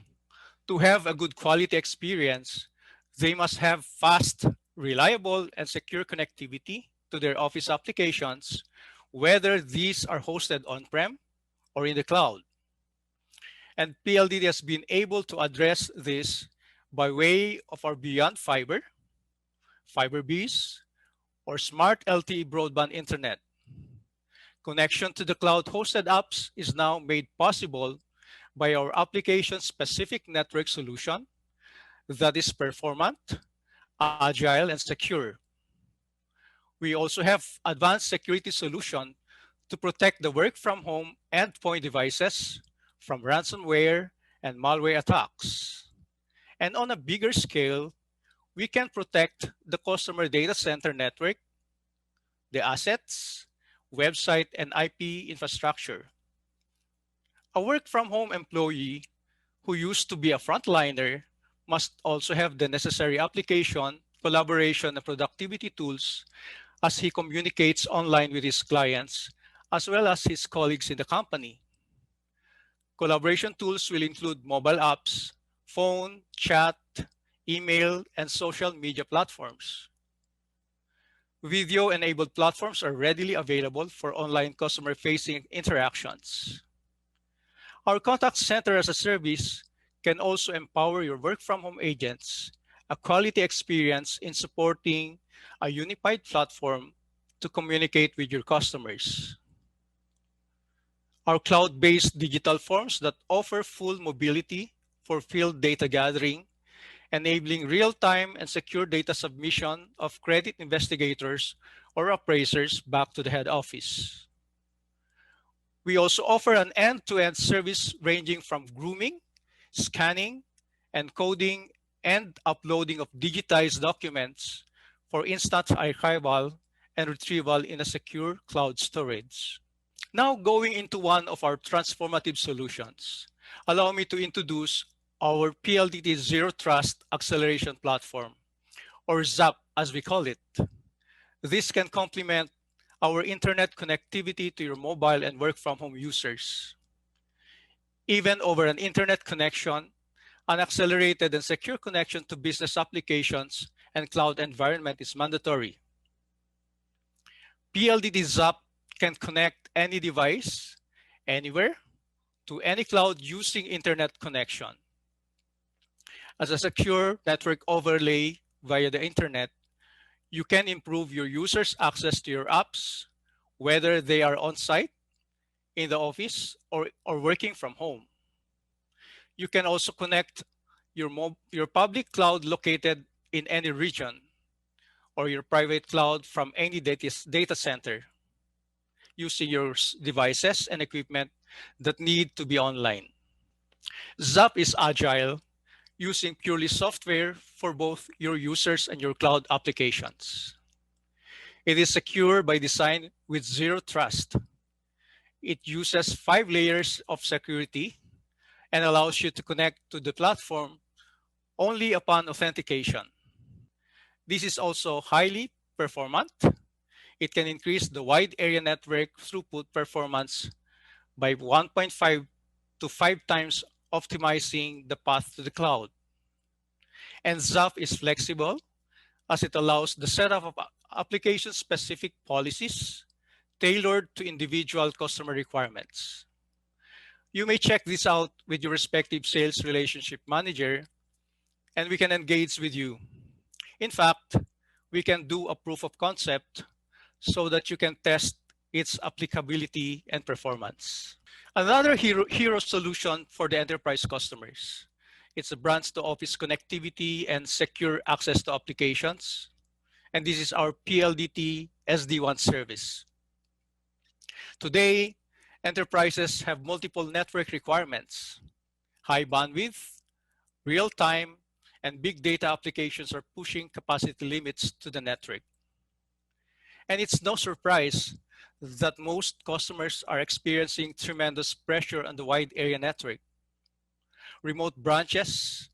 to have a good quality experience, they must have fast, reliable, and secure connectivity to their office applications, whether these are hosted on-prem or in the cloud. And PLDT has been able to address this by way of our Beyond Fiber, FiberBees, or Smart LTE broadband internet. Connection to the cloud-hosted apps is now made possible by our application-specific network solution that is performant, agile, and secure. We also have advanced security solution to protect the work-from-home endpoint devices from ransomware and malware attacks. And on a bigger scale, we can protect the customer data center network, the assets, website, and IP infrastructure. A work-from-home employee who used to be a frontliner must also have the necessary application, collaboration, and productivity tools as he communicates online with his clients, as well as his colleagues in the company. Collaboration tools will include mobile apps, phone, chat, email, and social media platforms. Video-enabled platforms are readily available for online customer-facing interactions. Our contact center as a service can also empower your work-from-home agents a quality experience in supporting a unified platform to communicate with your customers. Our cloud-based digital forms that offer full mobility for field data gathering, enabling real-time and secure data submission of credit investigators or appraisers back to the head office. We also offer an end-to-end service ranging from grooming, scanning, encoding, and uploading of digitized documents for instant archival and retrieval in a secure cloud storage. Now going into one of our transformative solutions, allow me to introduce our PLDT Zero Trust Acceleration Platform, or ZAP as we call it. This can complement our internet connectivity to your mobile and work from home users. Even over an internet connection, an accelerated and secure connection to business applications and cloud environment is mandatory. PLDT ZAP can connect any device, anywhere, to any cloud using internet connection. As a secure network overlay via the internet, you can improve your users' access to your apps, whether they are on-site, in the office, or working from home. You can also connect your public cloud located in any region, or your private cloud from any data center, using your devices and equipment that need to be online. ZAP is agile, using purely software for both your users and your cloud applications. It is secure by design with zero trust. It uses 5 layers of security and allows you to connect to the platform only upon authentication. This is also highly performant. It can increase the wide area network throughput performance by 1.5 to 5 times, optimizing the path to the cloud. And ZAP is flexible as it allows the setup of application-specific policies tailored to individual customer requirements. You may check this out with your respective sales relationship manager, and we can engage with you. In fact, we can do a proof of concept so that you can test its applicability and performance. Another hero solution for the enterprise customers. It's a branch to office connectivity and secure access to applications. And this is our PLDT SD-WAN service. Today, enterprises have multiple network requirements. High bandwidth, real-time, and big data applications are pushing capacity limits to the network. And it's no surprise that most customers are experiencing tremendous pressure on the wide area network. Remote branches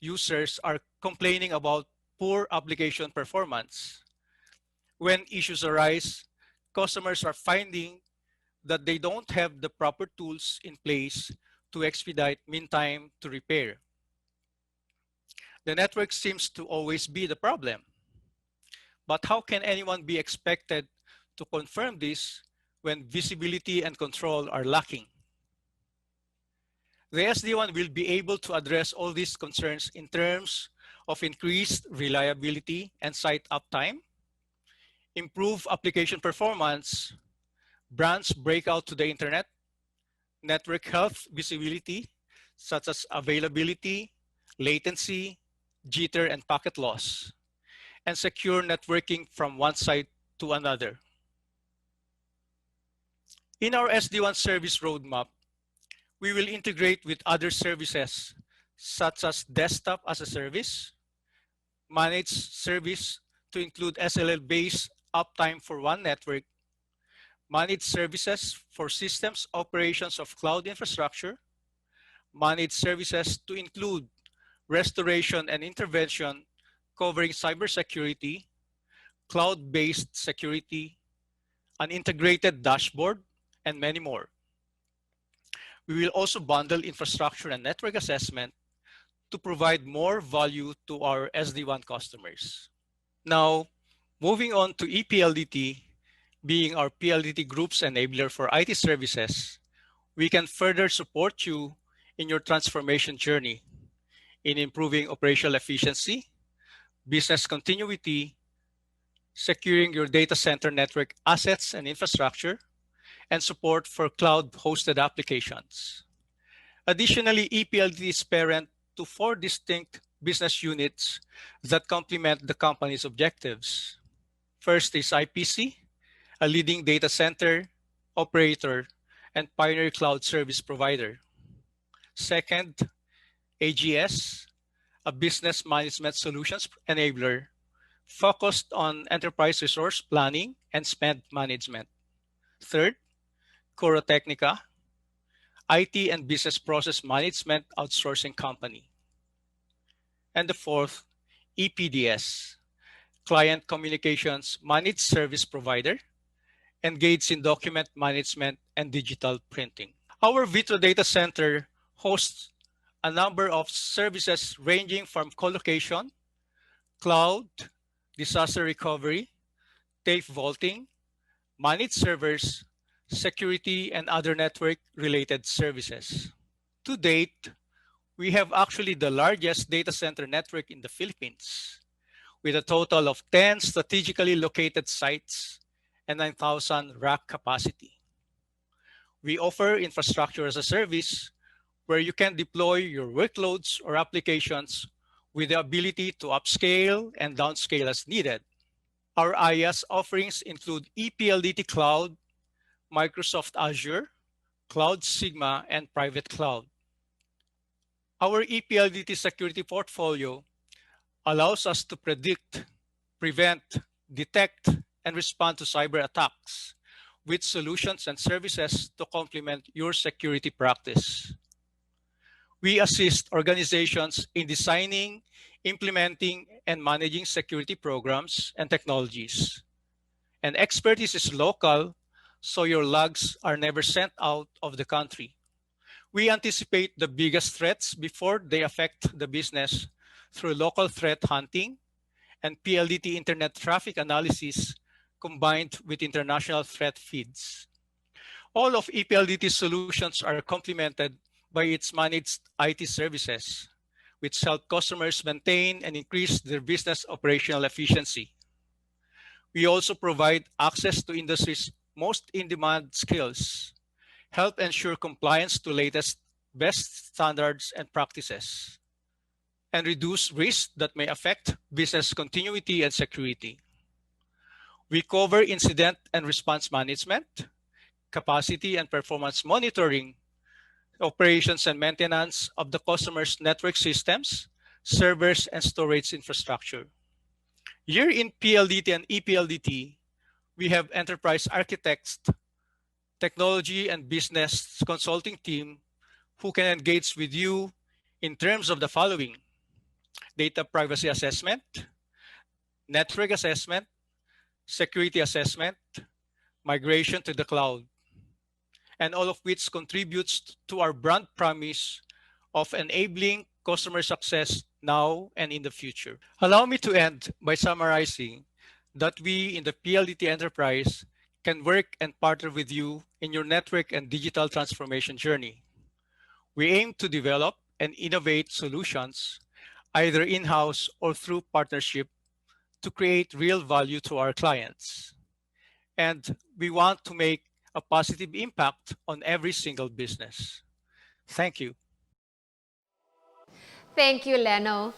users are complaining about poor application performance. When issues arise, customers are finding that they don't have the proper tools in place to expedite mean time to repair. The network seems to always be the problem. But how can anyone be expected to confirm this when visibility and control are lacking? The SD-WAN will be able to address all these concerns in terms of increased reliability and site uptime, improve application performance, branch breakout to the internet, network health visibility, such as availability, latency, jitter, and packet loss, and secure networking from one site to another. In our SD-WAN service roadmap, we will integrate with other services such as desktop as a service, managed service to include SLL-based uptime for one network, managed services for systems operations of cloud infrastructure, managed services to include restoration and intervention covering cybersecurity, cloud-based security, an integrated dashboard, and many more. We will also bundle infrastructure and network assessment to provide more value to our SD-WAN customers. Now, moving on to ePLDT, being our PLDT Group's enabler for IT services, we can further support you in your transformation journey in improving operational efficiency, business continuity, securing your data center network assets and infrastructure, and support for cloud-hosted applications. Additionally, ePLDT is parent to 4 distinct business units that complement the company's objectives. First is IPC, a leading data center, operator, and pioneer cloud service provider. Second, AGS, a business management solutions enabler focused on enterprise resource planning and spend management. Third, Cora Technica, IT and business process management outsourcing company. And the fourth, EPDS, client communications managed service provider, engaged in document management and digital printing. Our Vitro data center hosts a number of services ranging from colocation, cloud, disaster recovery, tape vaulting, managed servers, security, and other network-related services. To date, we have actually the largest data center network in the Philippines, with a total of 10 strategically located sites and 9,000 rack capacity. We offer infrastructure as a service where you can deploy your workloads or applications with the ability to upscale and downscale as needed. Our IaaS offerings include ePLDT Cloud, Microsoft Azure, Cloud Sigma, and Private Cloud. Our ePLDT security portfolio allows us to predict, prevent, detect, and respond to cyber attacks with solutions and services to complement your security practice. We assist organizations in designing, implementing, and managing security programs and technologies. And expertise is local, so your logs are never sent out of the country. We anticipate the biggest threats before they affect the business through local threat hunting and PLDT internet traffic analysis combined with international threat feeds. All of ePLDT's solutions are complemented by its managed IT services, which help customers maintain and increase their business operational efficiency. We also provide access to industry's most in-demand skills, help ensure compliance to latest best standards and practices, and reduce risks that may affect business continuity and security. We cover incident and response management, capacity and performance monitoring, operations and maintenance of the customer's network systems, servers, and storage infrastructure. Here in PLDT and ePLDT, we have enterprise architects, technology and business consulting team who can engage with you in terms of the following: data privacy assessment, network assessment, security assessment, migration to the cloud, and all of which contributes to our brand promise of enabling customer success now and in the future. Allow me to end by summarizing that we in the PLDT enterprise can work and partner with you in your network and digital transformation journey. We aim to develop and innovate solutions, either in-house or through partnership, to create real value to our clients. And we want to make a positive impact on every single business. Thank you. Thank you, Leno.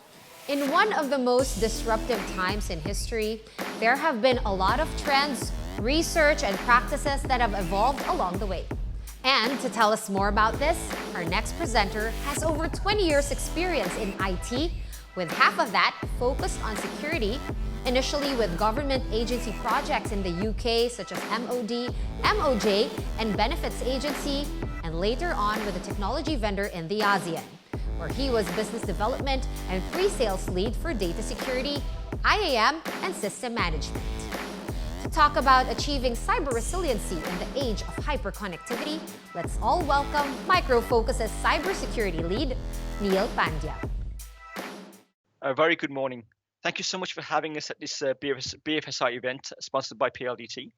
In one of the most disruptive times in history, there have been a lot of trends, research, and practices that have evolved along the way. And to tell us more about this, our next presenter has over 20 years experience in IT, with half of that focused on security, initially with government agency projects in the UK such as MOD, MOJ, and Benefits Agency, and later on with a technology vendor in the ASEAN, where he was business development and pre-sales lead for data security, IAM, and system management. To talk about achieving cyber resiliency in the age of hyperconnectivity, let's all welcome Micro Focus's cybersecurity lead, Neil Pandya. A very good morning. Thank you so much for having us at this BFSI event sponsored by PLDT.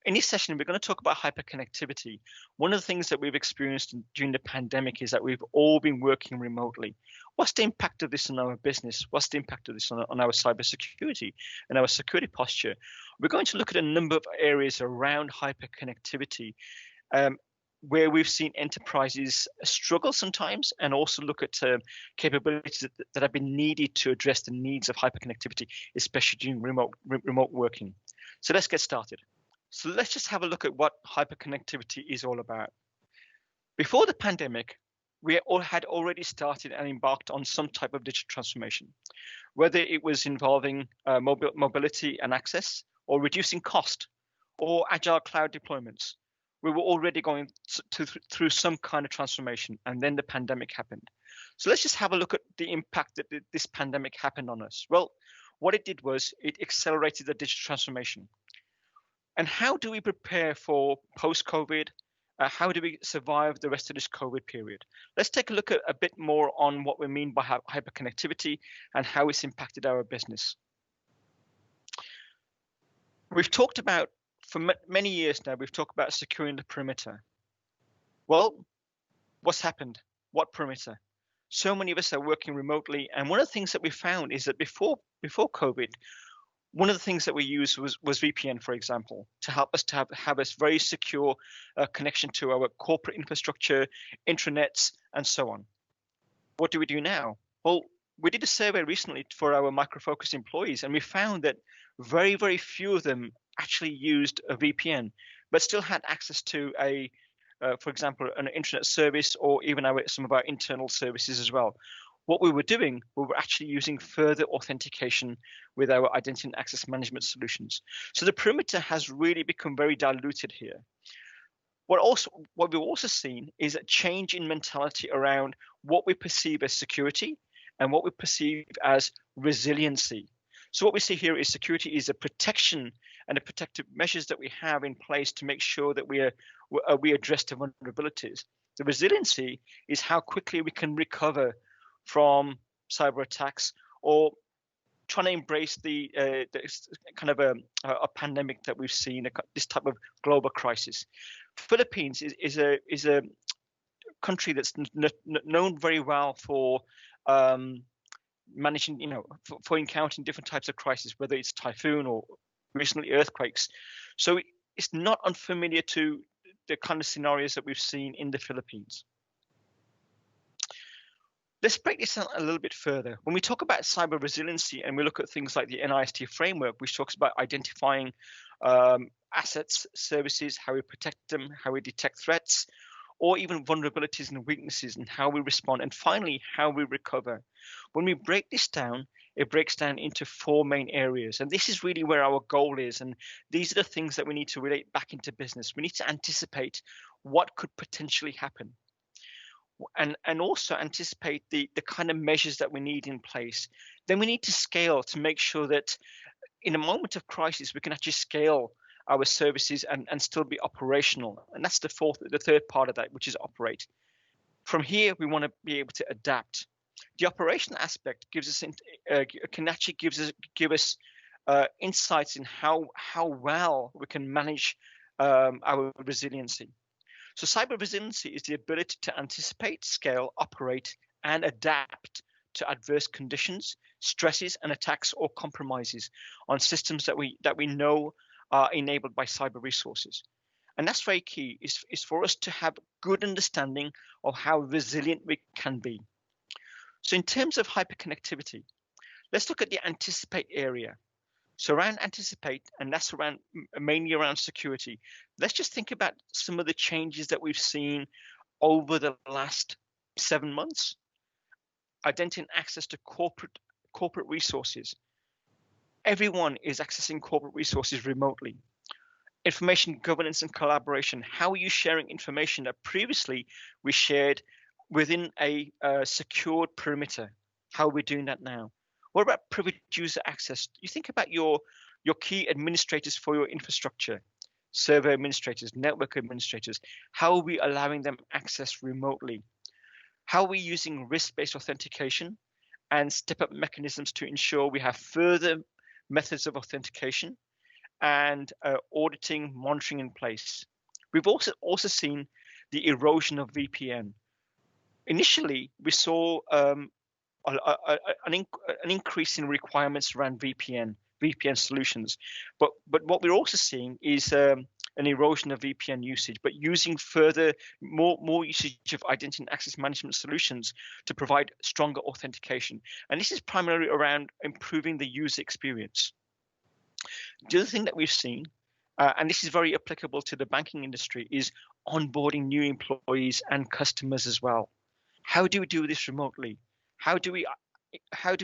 In this session, we're going to talk about hyperconnectivity. One of the things that we've experienced during the pandemic is that we've all been working remotely. What's the impact of this on our business? What's the impact of this on our cybersecurity and our security posture? We're going to look at a number of areas around hyperconnectivity where we've seen enterprises struggle sometimes, and also look at capabilities that have been needed to address the needs of hyperconnectivity, especially during remote working. So let's get started. So let's just have a look at what hyperconnectivity is all about. Before the pandemic, we all had already started and embarked on some type of digital transformation, whether it was involving mobility and access, or reducing cost, or agile cloud deployments. We were already going through some kind of transformation, and then the pandemic happened. So let's just have a look at the impact that this pandemic happened on us. Well, what it did was it accelerated the digital transformation. And how do we prepare for post-COVID? How do we survive the rest of this COVID period? Let's take a look at a bit more on what we mean by hyperconnectivity and how it's impacted our business. We've talked about, for many years now, we've talked about securing the perimeter. Well, what's happened? What perimeter? So many of us are working remotely, and one of the things that we found is that before COVID, one of the things that we used was VPN, for example, to help us to have a very secure connection to our corporate infrastructure, intranets, and so on. What do we do now? Well, we did a survey recently for our Micro Focus employees, and we found that very, very few of them actually used a VPN, but still had access to a for example, an internet service or even some of our internal services as well. What we were doing, we were actually using further authentication with our identity and access management solutions. So the perimeter has really become very diluted here. What we've also seen is a change in mentality around what we perceive as security and what we perceive as resiliency. So what we see here is security is a protection and the protective measures that we have in place to make sure that we address the vulnerabilities. The resiliency is how quickly we can recover from cyber attacks or trying to embrace the kind of a pandemic that we've seen, this type of global crisis. Philippines is a country that's known very well for managing, for encountering different types of crises, whether it's typhoon or recently earthquakes. So it's not unfamiliar to the kind of scenarios that we've seen in the Philippines. Let's break this down a little bit further. When we talk about cyber resiliency and we look at things like the NIST framework, which talks about identifying assets, services, how we protect them, how we detect threats, or even vulnerabilities and weaknesses and how we respond, and finally, how we recover. When we break this down, it breaks down into 4 main areas. And this is really where our goal is. And these are the things that we need to relate back into business. We need to anticipate what could potentially happen. And also anticipate the kind of measures that we need in place. Then we need to scale to make sure that in a moment of crisis, we can actually scale our services and still be operational. And that's the third part of that, which is operate. From here, we want to be able to adapt. The operational aspect gives us can actually give us insights in how well we can manage our resiliency. So cyber resiliency is the ability to anticipate, scale, operate, and adapt to adverse conditions, stresses, and attacks or compromises on systems that we know are enabled by cyber resources. And that's very key, is for us to have good understanding of how resilient we can be. So in terms of hyperconnectivity, let's look at the anticipate area. So around anticipate, and that's mainly around security. Let's just think about some of the changes that we've seen over the last 7 months. Identity and access to corporate resources. Everyone is accessing corporate resources remotely. Information governance and collaboration. How are you sharing information that previously we shared within a secured perimeter? How are we doing that now? What about privileged user access? You think about your key administrators for your infrastructure, server administrators, network administrators. How are we allowing them access remotely? How are we using risk-based authentication and step-up mechanisms to ensure we have further methods of authentication and auditing, monitoring in place? We've also seen the erosion of VPN. Initially, we saw an increase in requirements around VPN solutions, but what we're also seeing is an erosion of VPN usage, but using more usage of identity and access management solutions to provide stronger authentication. And this is primarily around improving the user experience. The other thing that we've seen, and this is very applicable to the banking industry, is onboarding new employees and customers as well. How do we do this remotely? How do we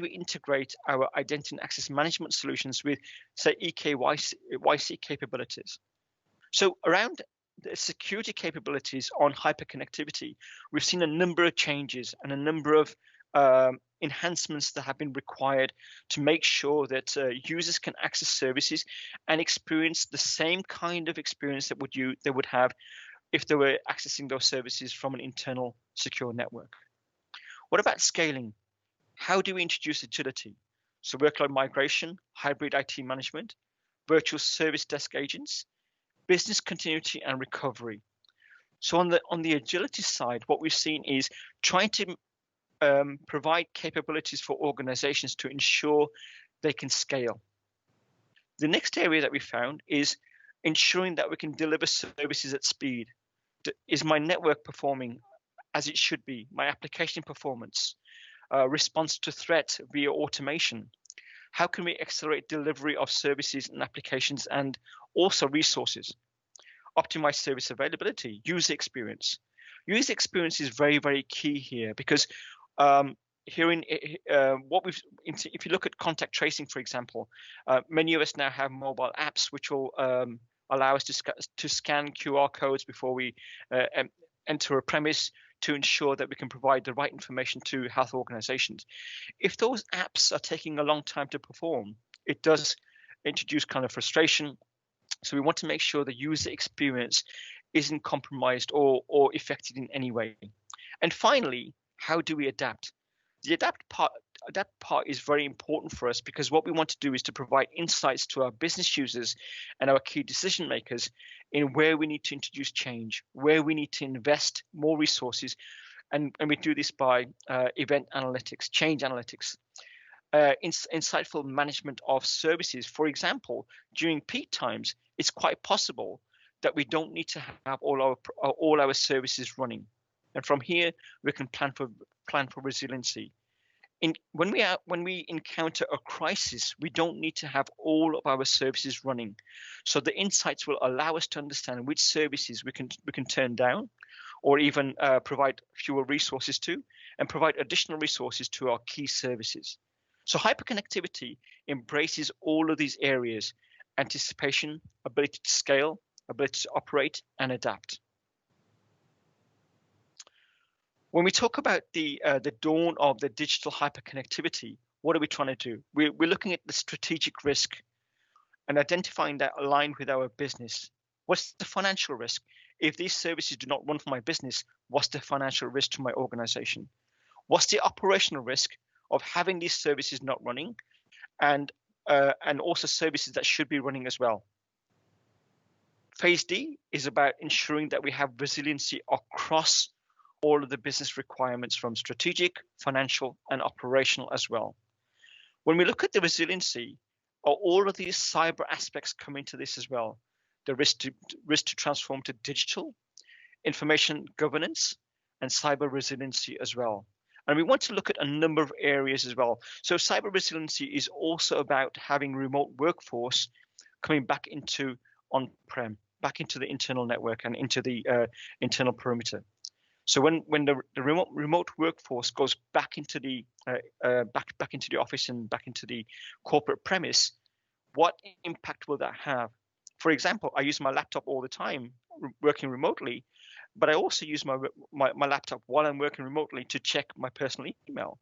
integrate our identity and access management solutions with, say, EKYC capabilities? So around the security capabilities on hyperconnectivity, we've seen a number of changes and a number of enhancements that have been required to make sure that users can access services and experience the same kind of experience that they would have if they were accessing those services from an internal secure network. What about scaling? How do we introduce agility? So workload migration, hybrid IT management, virtual service desk agents, business continuity and recovery. So on the agility side, what we've seen is trying to provide capabilities for organizations to ensure they can scale. The next area that we found is ensuring that we can deliver services at speed. Is my network performing as it should be? My application performance, response to threat via automation. How can we accelerate delivery of services and applications and also resources? optimize service availability, user experience. User experience is very, very key here because here in what we've, if you look at contact tracing, for example, many of us now have mobile apps which will allow us to scan QR codes before we enter a premise to ensure that we can provide the right information to health organizations. If those apps are taking a long time to perform, it does introduce kind of frustration. So we want to make sure the user experience isn't compromised or affected in any way. And finally, how do we adapt? The adapt part is very important for us because what we want to do is to provide insights to our business users and our key decision makers in where we need to introduce change, where we need to invest more resources, and we do this by event analytics, change analytics, insightful management of services. For example, during peak times, it's quite possible that we don't need to have all our services running, and from here we can plan for resiliency. When we encounter a crisis, we don't need to have all of our services running. So the insights will allow us to understand which services we can turn down, or even provide fewer resources to, and provide additional resources to our key services. So hyperconnectivity embraces all of these areas: anticipation, ability to scale, ability to operate, and adapt. When we talk about the dawn of the digital hyperconnectivity, what are we trying to do? We're looking at the strategic risk and identifying that aligned with our business. What's the financial risk? If these services do not run for my business, what's the financial risk to my organization? What's the operational risk of having these services not running, and also services that should be running as well? Phase D is about ensuring that we have resiliency across all of the business requirements, from strategic, financial, and operational as well. When we look at the resiliency, all of these cyber aspects come into this as well. The risk to transform to digital, information governance, and cyber resiliency as well. And we want to look at a number of areas as well. So cyber resiliency is also about having remote workforce coming back into on-prem, back into the internal network and into the internal perimeter. So when the remote workforce goes back into the back into the office and back into the corporate premise, what impact will that have? For example, I use my laptop all the time working remotely, but I also use my laptop while I'm working remotely to check my personal email.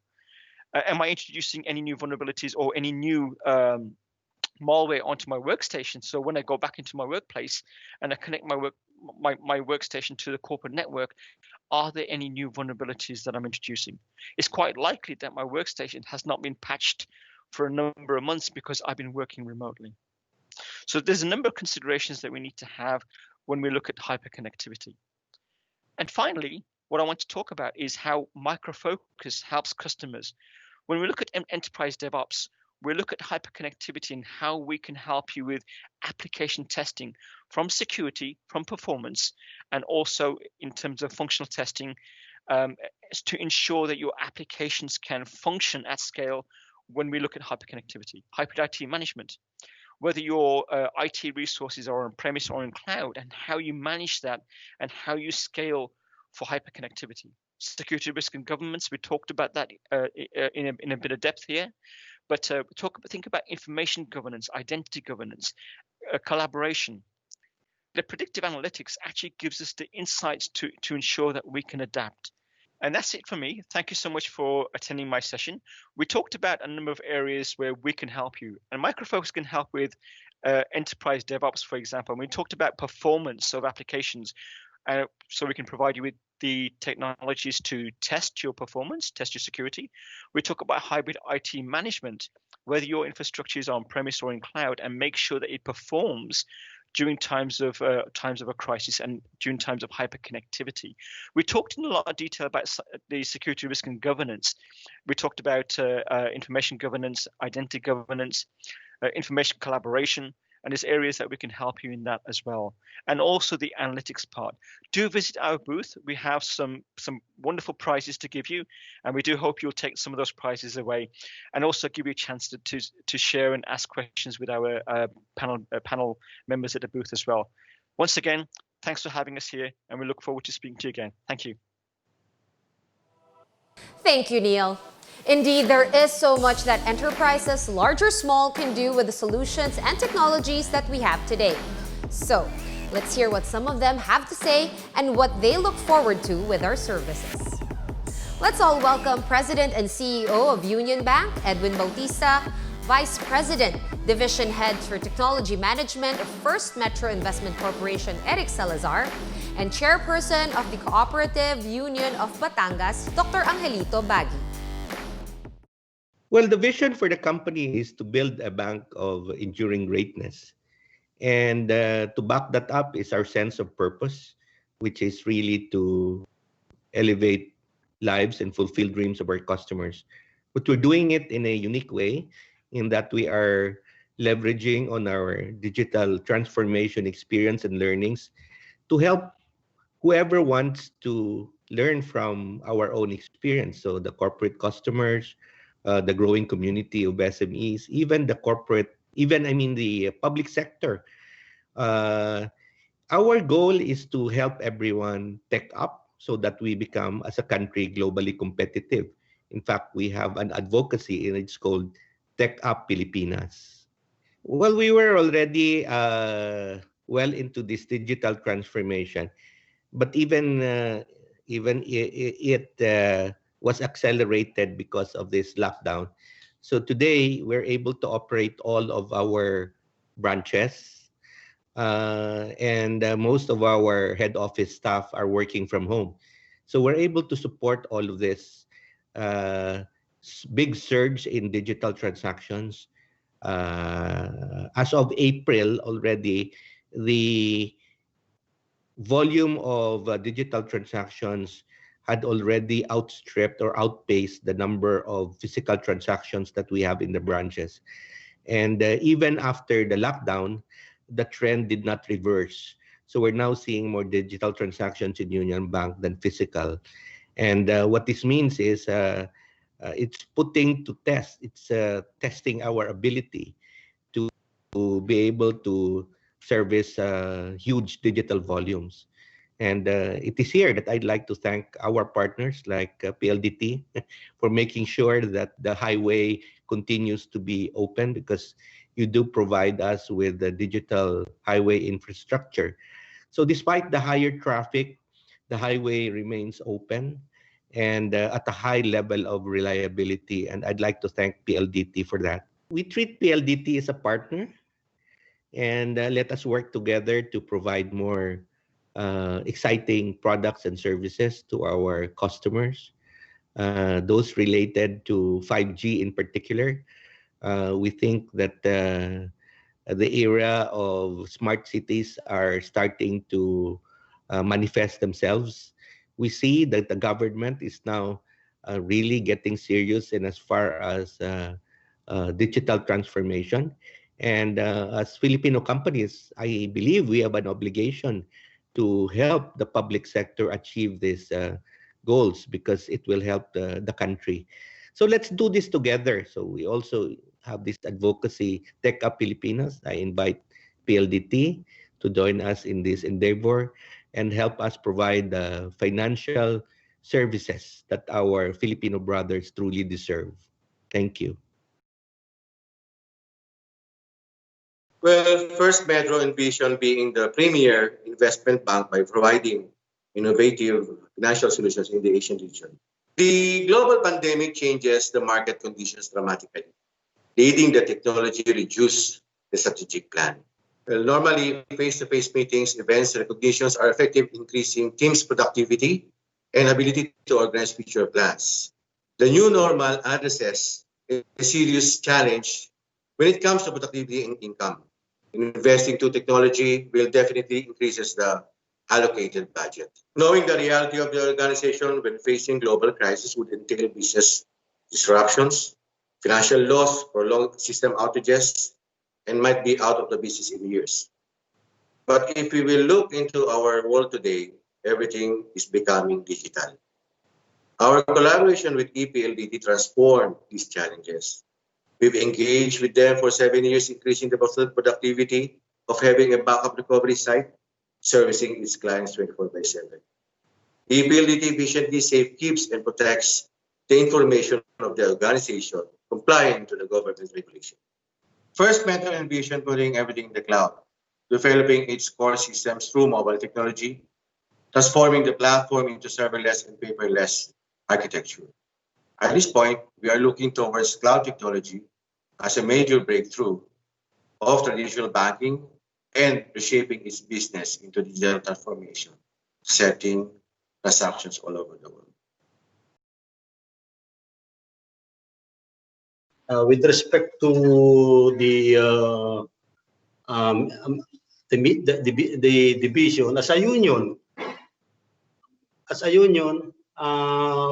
Am I introducing any new vulnerabilities or any new malware onto my workstation? So when I go back into my workplace and I connect my workstation to the corporate network, are there any new vulnerabilities that I'm introducing? It's quite likely that my workstation has not been patched for a number of months because I've been working remotely. So there's a number of considerations that we need to have when we look at hyperconnectivity. And finally, what I want to talk about is how Microfocus helps customers. When we look at enterprise DevOps, we look at hyperconnectivity and how we can help you with application testing, from security, from performance, and also in terms of functional testing, to ensure that your applications can function at scale. When we look at hyperconnectivity, hybrid IT management, whether your IT resources are on premise or in cloud, and how you manage that and how you scale for hyperconnectivity. Security risk and governance, we talked about that in a bit of depth here. But think about information governance, identity governance, collaboration. The predictive analytics actually gives us the insights to ensure that we can adapt. And that's it for me. Thank you so much for attending my session. We talked about a number of areas where we can help you. And Microfocus can help with enterprise DevOps, for example. And we talked about performance of applications. So we can provide you with the technologies to test your performance, test your security. We talk about hybrid IT management, whether your infrastructure is on premise or in cloud, and make sure that it performs during times of a crisis and during times of hyperconnectivity. We talked in a lot of detail about the security risk and governance. We talked about information governance, identity governance, information collaboration, and there's areas that we can help you in that as well. And also the analytics part. Do visit our booth. We have some wonderful prizes to give you, and we do hope you'll take some of those prizes away, and also give you a chance to share and ask questions with our panel members at the booth as well. Once again, Thanks for having us here, and we look forward to speaking to you again. Thank you. Thank you, Neil. Indeed, there is so much that enterprises, large or small, can do with the solutions and technologies that we have today. So, let's hear what some of them have to say and what they look forward to with our services. Let's all welcome President and CEO of Union Bank, Edwin Bautista, Vice President, Division Head for Technology Management of First Metro Investment Corporation, Eric Salazar, and Chairperson of the Cooperative Union of Batangas, Dr. Angelito Bagui. Well, the vision for the company is to build a bank of enduring greatness. And to back that up is our sense of purpose, which is really to elevate lives and fulfill dreams of our customers. But we're doing it in a unique way in that we are leveraging on our digital transformation experience and learnings to help whoever wants to learn from our own experience. So the corporate customers, the growing community of SMEs, even the public sector. Our goal is to help everyone tech up so that we become, as a country, globally competitive. In fact, we have an advocacy, and it's called Tech Up Pilipinas. Well, we were already well into this digital transformation, but even it was accelerated because of this lockdown. So today, we're able to operate all of our branches, and most of our head office staff are working from home. So we're able to support all of this big surge in digital transactions. As of April already, the volume of digital transactions had already outstripped or outpaced the number of physical transactions that we have in the branches. And even after the lockdown, the trend did not reverse. So we're now seeing more digital transactions in Union Bank than physical. And what this means is it's putting to test, it's testing our ability to be able to service huge digital volumes. And it is here that I'd like to thank our partners like PLDT for making sure that the highway continues to be open, because you do provide us with the digital highway infrastructure. So despite the higher traffic, the highway remains open and at a high level of reliability. And I'd like to thank PLDT for that. We treat PLDT as a partner, and let us work together to provide more exciting products and services to our customers. Those related to 5G in particular. We think that the era of smart cities are starting to manifest themselves. We see that the government is now really getting serious in as far as digital transformation. And as Filipino companies, I believe we have an obligation to help the public sector achieve these goals, because it will help the country. So let's do this together. So we also have this advocacy, Tech Up Pilipinas. I invite PLDT to join us in this endeavor and help us provide the financial services that our Filipino brothers truly deserve. Thank you. Well, First Metro envisioned being the premier investment bank by providing innovative financial solutions in the Asian region. The global pandemic changes the market conditions dramatically, leading the technology to reduce the strategic plan. Well, normally, face-to-face meetings, events, recognitions are effective in increasing teams' productivity and ability to organize future plans. The new normal addresses a serious challenge when it comes to productivity and income. Investing to technology will definitely increases the allocated budget. Knowing the reality of the organization when facing global crisis would entail business disruptions, financial loss, prolonged system outages, and might be out of the business in years. But if we will look into our world today, everything is becoming digital. Our collaboration with EPLDT transformed these challenges. We've engaged with them for 7 years, increasing the productivity of having a backup recovery site servicing its clients 24/7. The PLDT efficiently safekeeps and protects the information of the organization complying to the government regulation. First method envision putting everything in the cloud, developing its core systems through mobile technology, transforming the platform into serverless and paperless architecture. At this point, we are looking towards cloud technology as a major breakthrough of traditional banking and reshaping its business into digital transformation, setting transactions all over the world. With respect to um, um, the division, as a union,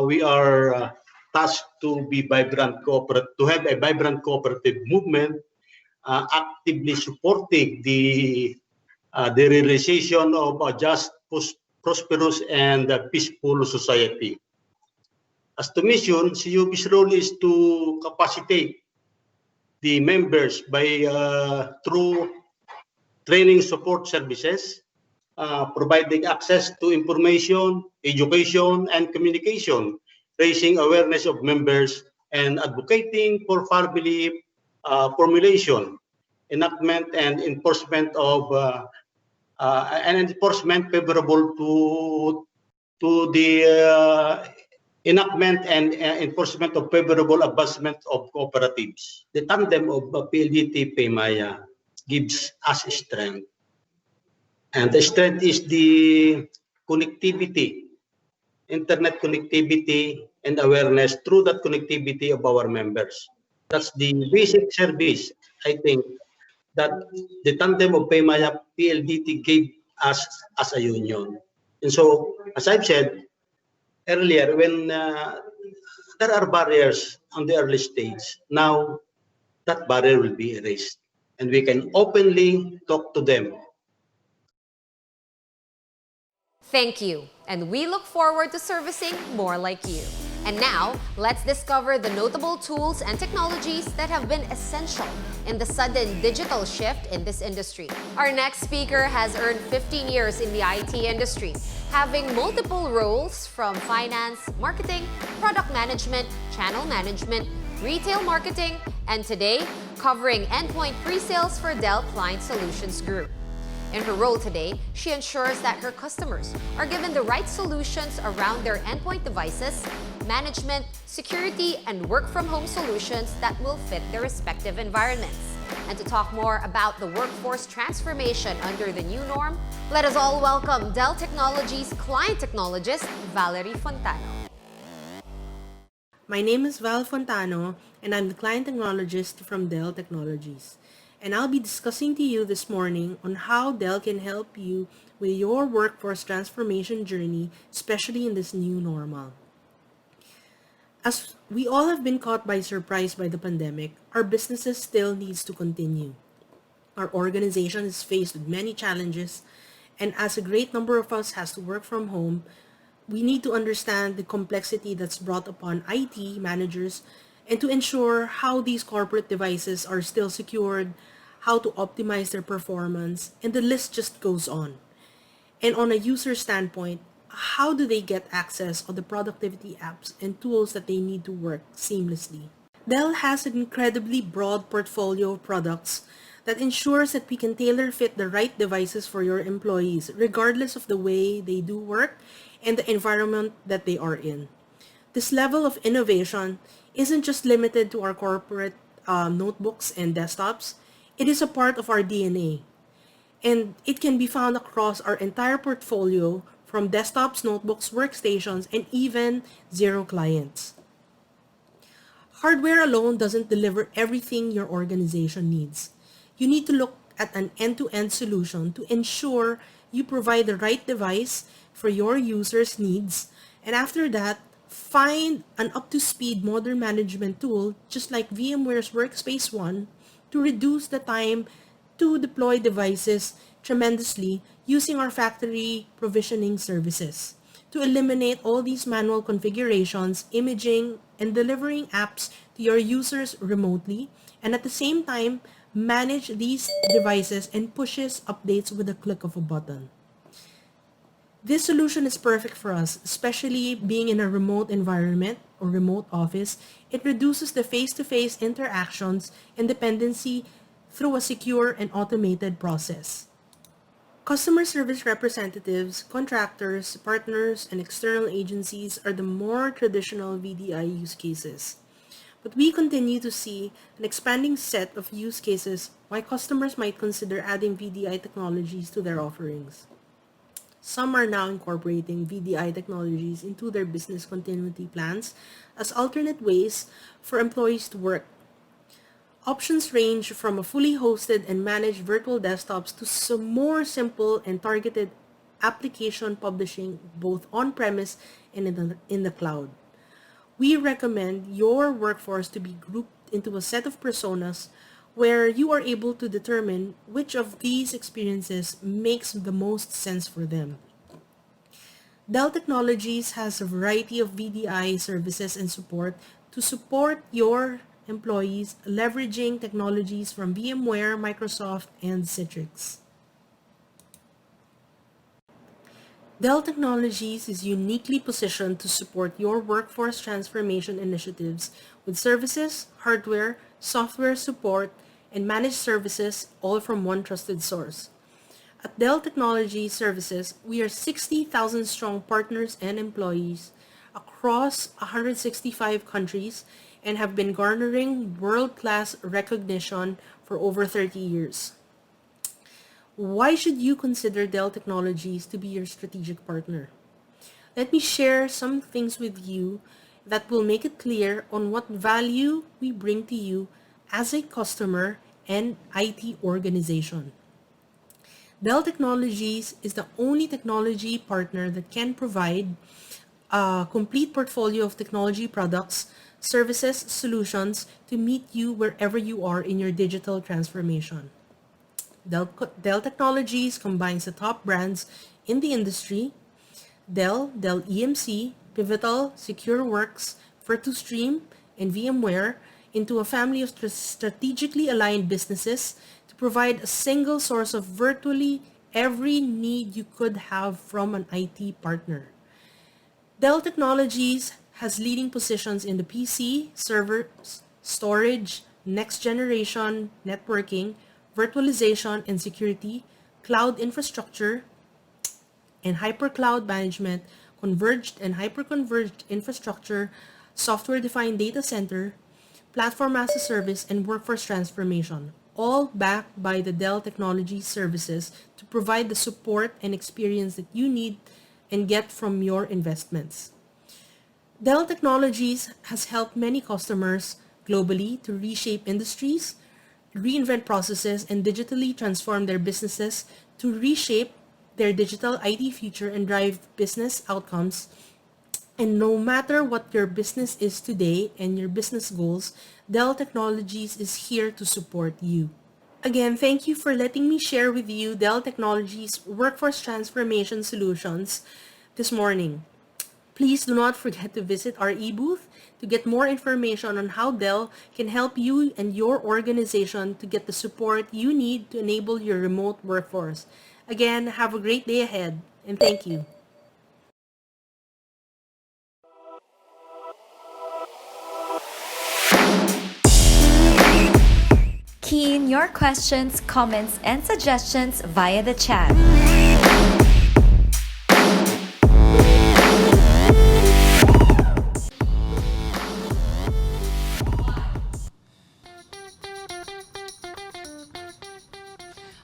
we are tasked to be to have a vibrant cooperative movement, actively supporting the realization of a just, prosperous, and peaceful society. As to mission, CUB's role is to capacitate the members by through training support services, providing access to information, education, and communication, raising awareness of members, and advocating for family formulation, enactment, and enforcement of favorable to the enactment and enforcement of favorable advancement of cooperatives. The tandem of PLDT PayMaya gives us strength. And the strength is the connectivity, internet connectivity, and awareness through that connectivity of our members. That's the basic service, I think, that the tandem of PayMaya PLDT gave us as a union. And so, as I've said earlier, when there are barriers on the early stage, now that barrier will be erased and we can openly talk to them. Thank you, and we look forward to servicing more like you. And now, let's discover the notable tools and technologies that have been essential in the sudden digital shift in this industry. Our next speaker has earned 15 years in the IT industry, having multiple roles from finance, marketing, product management, channel management, retail marketing, and today, covering endpoint pre-sales for Dell Client Solutions Group. In her role today, she ensures that her customers are given the right solutions around their endpoint devices, management, security, and work-from-home solutions that will fit their respective environments. And to talk more about the workforce transformation under the new norm, let us all welcome Dell Technologies Client Technologist, Valerie Fontano. My name is Val Fontano, and I'm the Client Technologist from Dell Technologies. And I'll be discussing to you this morning on how Dell can help you with your workforce transformation journey, especially in this new normal. As we all have been caught by surprise by the pandemic, our businesses still needs to continue. Our organization is faced with many challenges, and as a great number of us has to work from home, we need to understand the complexity that's brought upon IT managers and to ensure how these corporate devices are still secured, how to optimize their performance, and the list just goes on. And on a user standpoint, how do they get access on the productivity apps and tools that they need to work seamlessly? Dell has an incredibly broad portfolio of products that ensures that we can tailor fit the right devices for your employees, regardless of the way they do work and the environment that they are in. This level of innovation isn't just limited to our corporate notebooks and desktops. It is a part of our DNA, and it can be found across our entire portfolio from desktops, notebooks, workstations, and even zero clients. Hardware alone doesn't deliver everything your organization needs. You need to look at an end-to-end solution to ensure you provide the right device for your users' needs, and after that, find an up-to-speed modern management tool just like VMware's Workspace ONE to reduce the time to deploy devices tremendously using our factory provisioning services to eliminate all these manual configurations, imaging, and delivering apps to your users remotely, and at the same time, manage these devices and pushes updates with a click of a button. This solution is perfect for us, especially being in a remote environment or remote office. It reduces the face-to-face interactions and dependency through a secure and automated process. Customer service representatives, contractors, partners, and external agencies are the more traditional VDI use cases. But we continue to see an expanding set of use cases why customers might consider adding VDI technologies to their offerings. Some are now incorporating VDI technologies into their business continuity plans as alternate ways for employees to work. Options range from a fully hosted and managed virtual desktops to some more simple and targeted application publishing both on-premise and in the cloud. We recommend your workforce to be grouped into a set of personas where you are able to determine which of these experiences makes the most sense for them. Dell Technologies has a variety of VDI services and support to support your employees leveraging technologies from VMware, Microsoft, and Citrix. Dell Technologies is uniquely positioned to support your workforce transformation initiatives with services, hardware, software support, and managed services all from one trusted source. At Dell Technology Services, we are 60,000 strong partners and employees across 165 countries and have been garnering world-class recognition for over 30 years. Why should you consider Dell Technologies to be your strategic partner? Let me share some things with you that will make it clear on what value we bring to you as a customer and IT organization. Dell Technologies is the only technology partner that can provide a complete portfolio of technology products, services, solutions to meet you wherever you are in your digital transformation. Dell Technologies combines the top brands in the industry: Dell, Dell EMC, Pivotal, SecureWorks, Virtustream, and VMware into a family of strategically aligned businesses to provide a single source of virtually every need you could have from an IT partner. Dell Technologies has leading positions in the PC, servers, storage, next generation networking, virtualization and security, cloud infrastructure, and hypercloud management, converged and hyperconverged infrastructure, software-defined data center, platform as a service, and workforce transformation, all backed by the Dell Technology Services to provide the support and experience that you need and get from your investments. Dell Technologies has helped many customers globally to reshape industries, reinvent processes, and digitally transform their businesses to reshape their digital IT future and drive business outcomes. And no matter what your business is today and your business goals, Dell Technologies is here to support you. Again, thank you for letting me share with you Dell Technologies workforce transformation solutions this morning. Please do not forget to visit our e-booth to get more information on how Dell can help you and your organization to get the support you need to enable your remote workforce. Again, have a great day ahead, and thank you. Key in your questions, comments, and suggestions via the chat.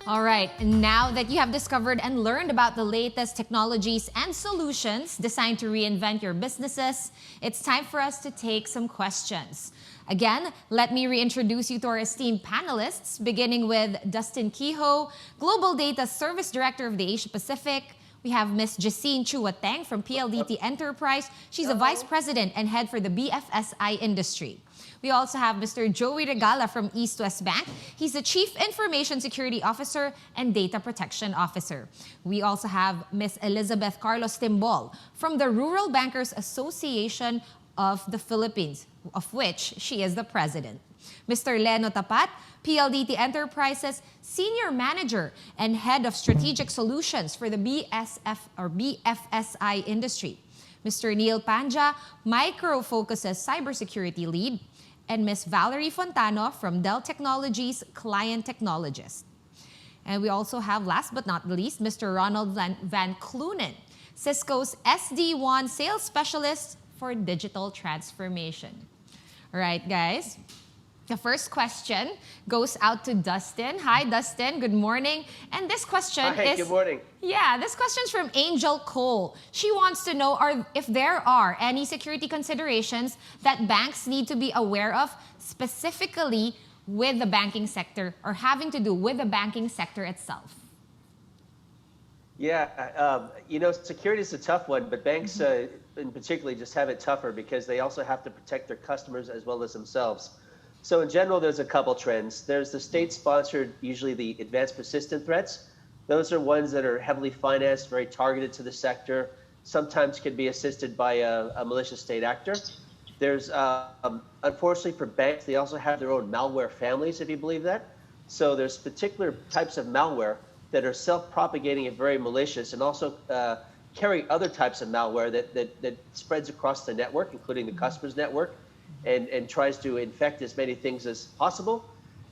All right, now that you have discovered and learned about the latest technologies and solutions designed to reinvent your businesses, it's time for us to take some questions. Again, let me reintroduce you to our esteemed panelists, beginning with Dustin Kehoe, Global Data Service Director of the Asia Pacific. We have Ms. Jacine Chuateng from PLDT Enterprise. She's a Vice President and Head for the BFSI industry. We also have Mr. Joey Regala from East West Bank. He's the Chief Information Security Officer and Data Protection Officer. We also have Ms. Elizabeth Carlos Timbol from the Rural Bankers Association of the Philippines, of which she is the President. Mr. Leno Tapat, PLDT Enterprises Senior Manager and Head of Strategic Solutions for the BFSI industry. Mr. Neil Panja, Micro Focus's Cybersecurity Lead, and Ms. Valerie Fontano from Dell Technologies Client Technologist. And we also have, last but not least, Mr. Ronald Van Clunen, Cisco's SD1 Sales Specialist for Digital Transformation. All right, guys. The first question goes out to Dustin. Hi, Dustin. Good morning. And this question is... Good morning. Yeah, this question is from Angel Cole. She wants to know if there are any security considerations that banks need to be aware of, specifically with the banking sector or having to do with the banking sector itself. Yeah, security is a tough one, but banks in particular just have it tougher because they also have to protect their customers as well as themselves. So in general, there's a couple trends. There's the state-sponsored, usually the advanced persistent threats. Those are ones that are heavily financed, very targeted to the sector, sometimes can be assisted by a malicious state actor. There's, unfortunately for banks, they also have their own malware families, if you believe that. So there's particular types of malware that are self-propagating and very malicious, and also carry other types of malware that spreads across the network, including the customer's network, and tries to infect as many things as possible.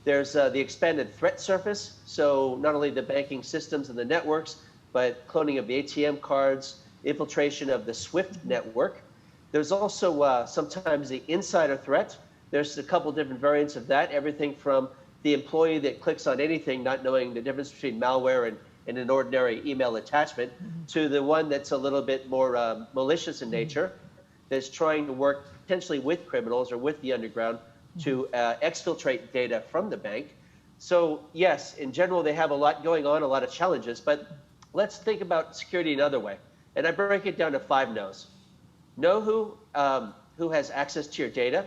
There's the expanded threat surface, so not only the banking systems and the networks, but cloning of the ATM cards, infiltration of the SWIFT network. There's also sometimes the insider threat. There's a couple different variants of that, everything from the employee that clicks on anything, not knowing the difference between malware and an ordinary email attachment, to the one that's a little bit more malicious in nature, that's trying to work potentially with criminals or with the underground to exfiltrate data from the bank. So yes, in general, they have a lot going on, a lot of challenges, but let's think about security another way. And I break it down to 5 no's. Know who has access to your data,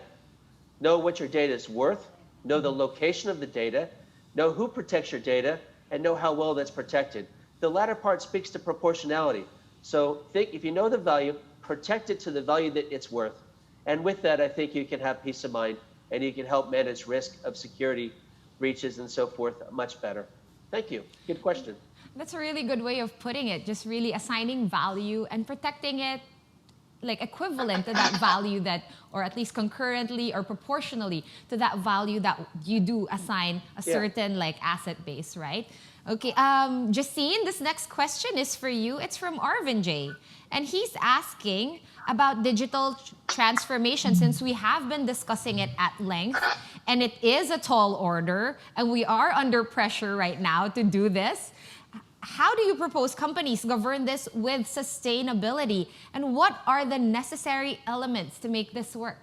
know what your data is worth, know the location of the data, know who protects your data, and know how well that's protected. The latter part speaks to proportionality. So think, if you know the value, protect it to the value that it's worth. And with that, I think you can have peace of mind and you can help manage risk of security breaches and so forth much better. Thank you. Good question. That's a really good way of putting it, just really assigning value and protecting it like equivalent to that value that, or at least concurrently or proportionally to that value that you do assign a certain like asset base, right? Okay, Justine, this next question is for you. It's from Arvin J. And he's asking about digital transformation, since we have been discussing it at length, and it is a tall order, and we are under pressure right now to do this. How do you propose companies govern this with sustainability? And what are the necessary elements to make this work?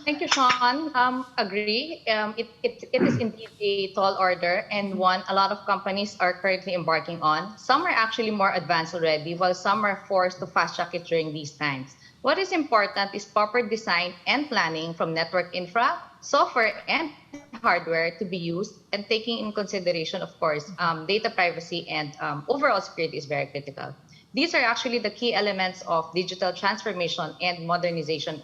Thank you, Sean. Agree. It is indeed a tall order, and one a lot of companies are currently embarking on. Some are actually more advanced already, while some are forced to fast-track it during these times. What is important is proper design and planning from network infra, software, and hardware to be used, and taking in consideration, of course, data privacy and overall security is very critical. These are actually the key elements of digital transformation and modernization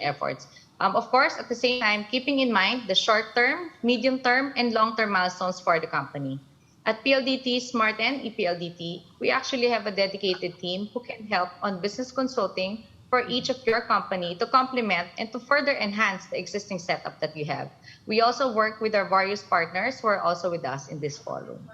efforts. Of course, at the same time, keeping in mind the short-term, medium-term, and long-term milestones for the company. At PLDT Smart and ePLDT, we actually have a dedicated team who can help on business consulting for each of your company to complement and to further enhance the existing setup that you have. We also work with our various partners who are also with us in this forum.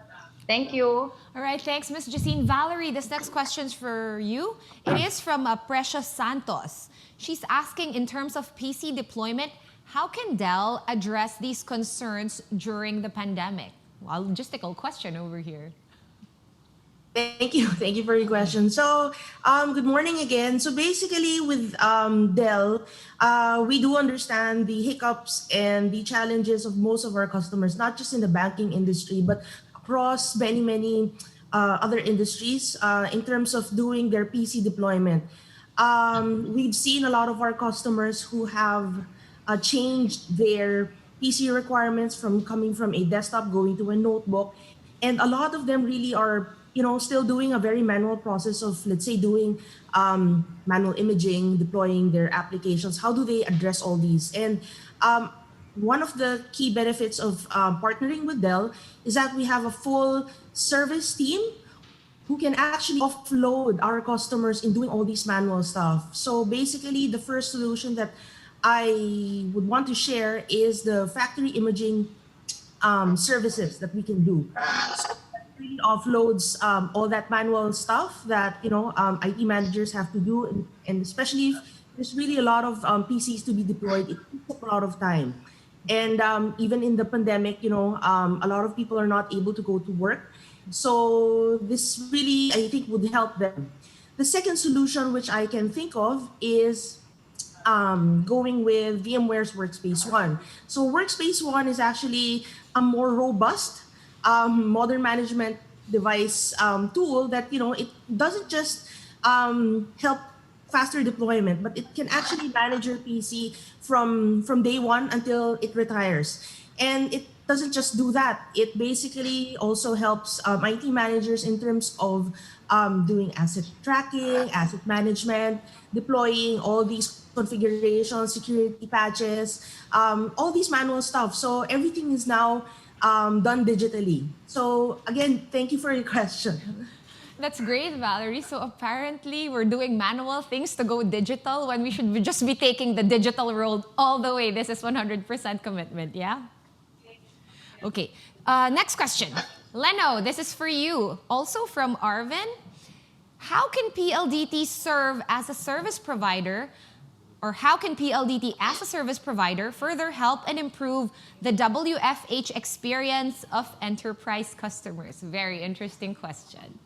Thank you. All right, thanks, Ms. Justine. Valerie, this next question's for you. It is from Precious Santos. She's asking, in terms of PC deployment, how can Dell address these concerns during the pandemic? Well, logistical question over here. Thank you. Thank you for your question. So, good morning again. So basically with Dell, we do understand the hiccups and the challenges of most of our customers, not just in the banking industry, but across many other industries in terms of doing their PC deployment. We've seen a lot of our customers who have changed their PC requirements from coming from a desktop going to a notebook, and a lot of them really are still doing a very manual process of, let's say, doing manual imaging, deploying their applications. How do they address all these? And one of the key benefits of partnering with Dell is that we have a full service team who can actually offload our customers in doing all these manual stuff. So basically, the first solution that I would want to share is the factory imaging services that we can do. So that really offloads all that manual stuff that IT managers have to do, and especially if there's really a lot of PCs to be deployed, it takes up a lot of time. And even in the pandemic, a lot of people are not able to go to work. So this really, I think, would help them. The second solution which I can think of is going with VMware's Workspace ONE. So Workspace ONE is actually a more robust modern management device tool that, it doesn't just help faster deployment, but it can actually manage your PC from day one until it retires. And it doesn't just do that. It basically also helps IT managers in terms of doing asset tracking, asset management, deploying all these configurations, security patches, all these manual stuff. So everything is now done digitally. So again, thank you for your question. That's great, Valerie. So apparently we're doing manual things to go digital when we should just be taking the digital road all the way. This is 100% commitment, yeah? Okay, next question. Leno, this is for you. Also from Arvin. How can PLDT serve as a service provider, or how can PLDT as a service provider further help and improve the WFH experience of enterprise customers? Very interesting question.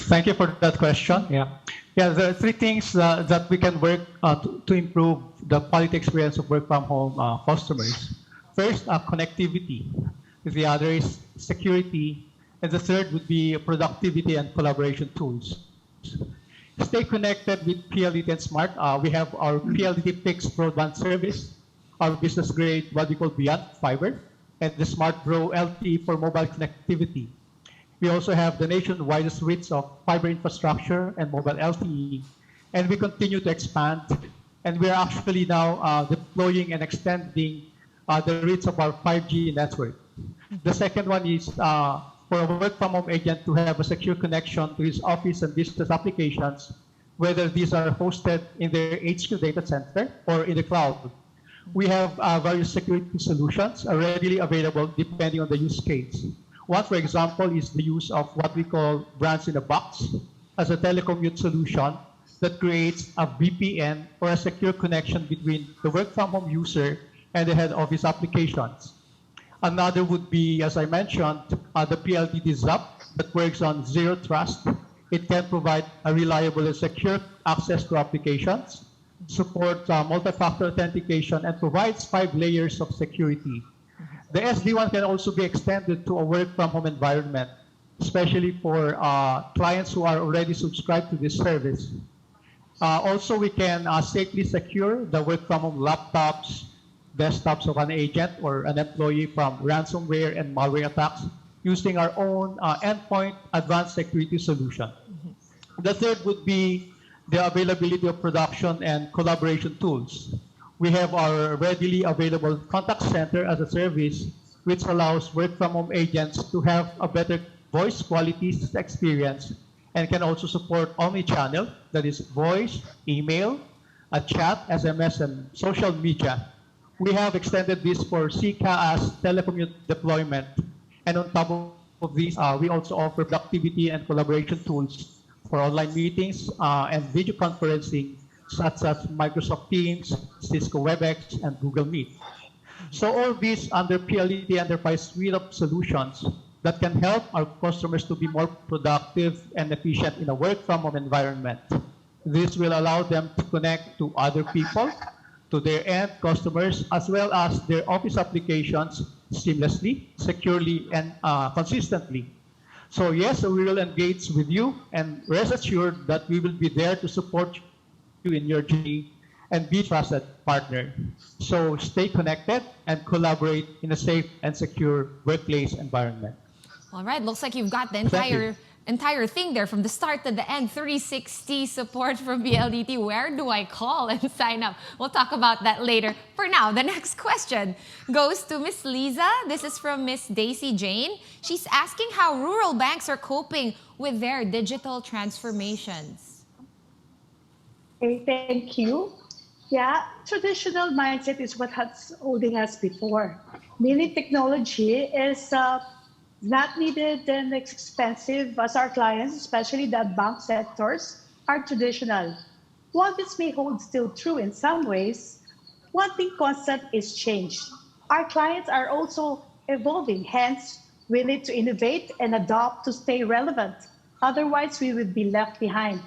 Thank you for that question. Yeah, there are three things that we can work to improve the quality experience of work from home customers. First, connectivity. The other is security. And the third would be productivity and collaboration tools. Stay connected with PLDT and Smart. We have our PLDT fixed broadband service, our business grade, what we call Beyond Fiber, and the Smart Bro LTE for mobile connectivity. We also have the nation's widest reach of fiber infrastructure and mobile LTE, and we continue to expand. And we are actually now deploying and extending the reach of our 5G network. The second one is for a work-from-home agent to have a secure connection to his office and business applications, whether these are hosted in their HQ data center or in the cloud. We have various security solutions readily available depending on the use case. One, for example, is the use of what we call brands in a box as a telecommute solution that creates a VPN or a secure connection between the work-from-home user and the head office applications. Another would be, as I mentioned, the PLDT ZAP that works on zero trust. It can provide a reliable and secure access to applications, supports multi-factor authentication, and provides 5 layers of security. The SD1 can also be extended to a work-from-home environment, especially for clients who are already subscribed to this service. Also, we can safely secure the work-from-home laptops, desktops of an agent or an employee from ransomware and malware attacks using our own endpoint advanced security solution. The third would be the availability of production and collaboration tools. We have our readily available contact center as a service, which allows work-from-home agents to have a better voice quality experience and can also support omni-channel, that is voice, email, a chat, SMS, and social media. We have extended this for CCaaS telecommute deployment. And on top of these, we also offer productivity and collaboration tools for online meetings and video conferencing, such as Microsoft Teams, Cisco WebEx, and Google Meet. So all these under PLDT Enterprise suite of solutions that can help our customers to be more productive and efficient in a work-from-home environment. This will allow them to connect to other people, to their end customers, as well as their office applications seamlessly, securely, and consistently. So yes, we will engage with you, and rest assured that we will be there to support you in your journey and be a trusted partner. So stay connected and collaborate in a safe and secure workplace environment. All right, looks like you've got the Thank you. entire thing there from the start to the end. 360 support from PLDT. Where do I call and sign up? We'll talk about that later. For now, the next question goes to Miss Liza. This is from Miss Daisy Jane. She's asking how rural banks are coping with their digital transformations. Okay, thank you. Yeah, traditional mindset is what has holding us before. Meaning technology is not needed and expensive as our clients, especially the bank sectors, are traditional. While this may hold still true in some ways, one thing constant is change. Our clients are also evolving, hence, we need to innovate and adopt to stay relevant. Otherwise, we will be left behind.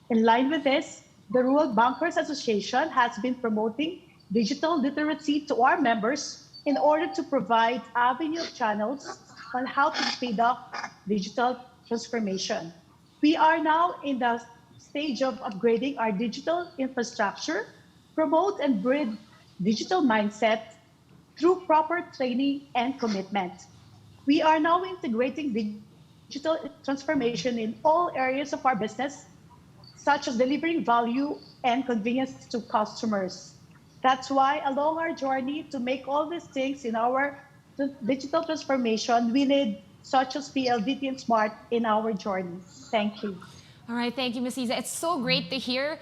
In line with this, the Rural Bankers Association has been promoting digital literacy to our members in order to provide avenue channels on how to speed up digital transformation. We are now in the stage of upgrading our digital infrastructure, promote and breed digital mindset through proper training and commitment. We are now integrating digital transformation in all areas of our business, such as delivering value and convenience to customers. That's why along our journey to make all these things in our digital transformation, we need such as PLDT and Smart in our journey. Thank you. All right, thank you, Ms. Liza. It's so great to hear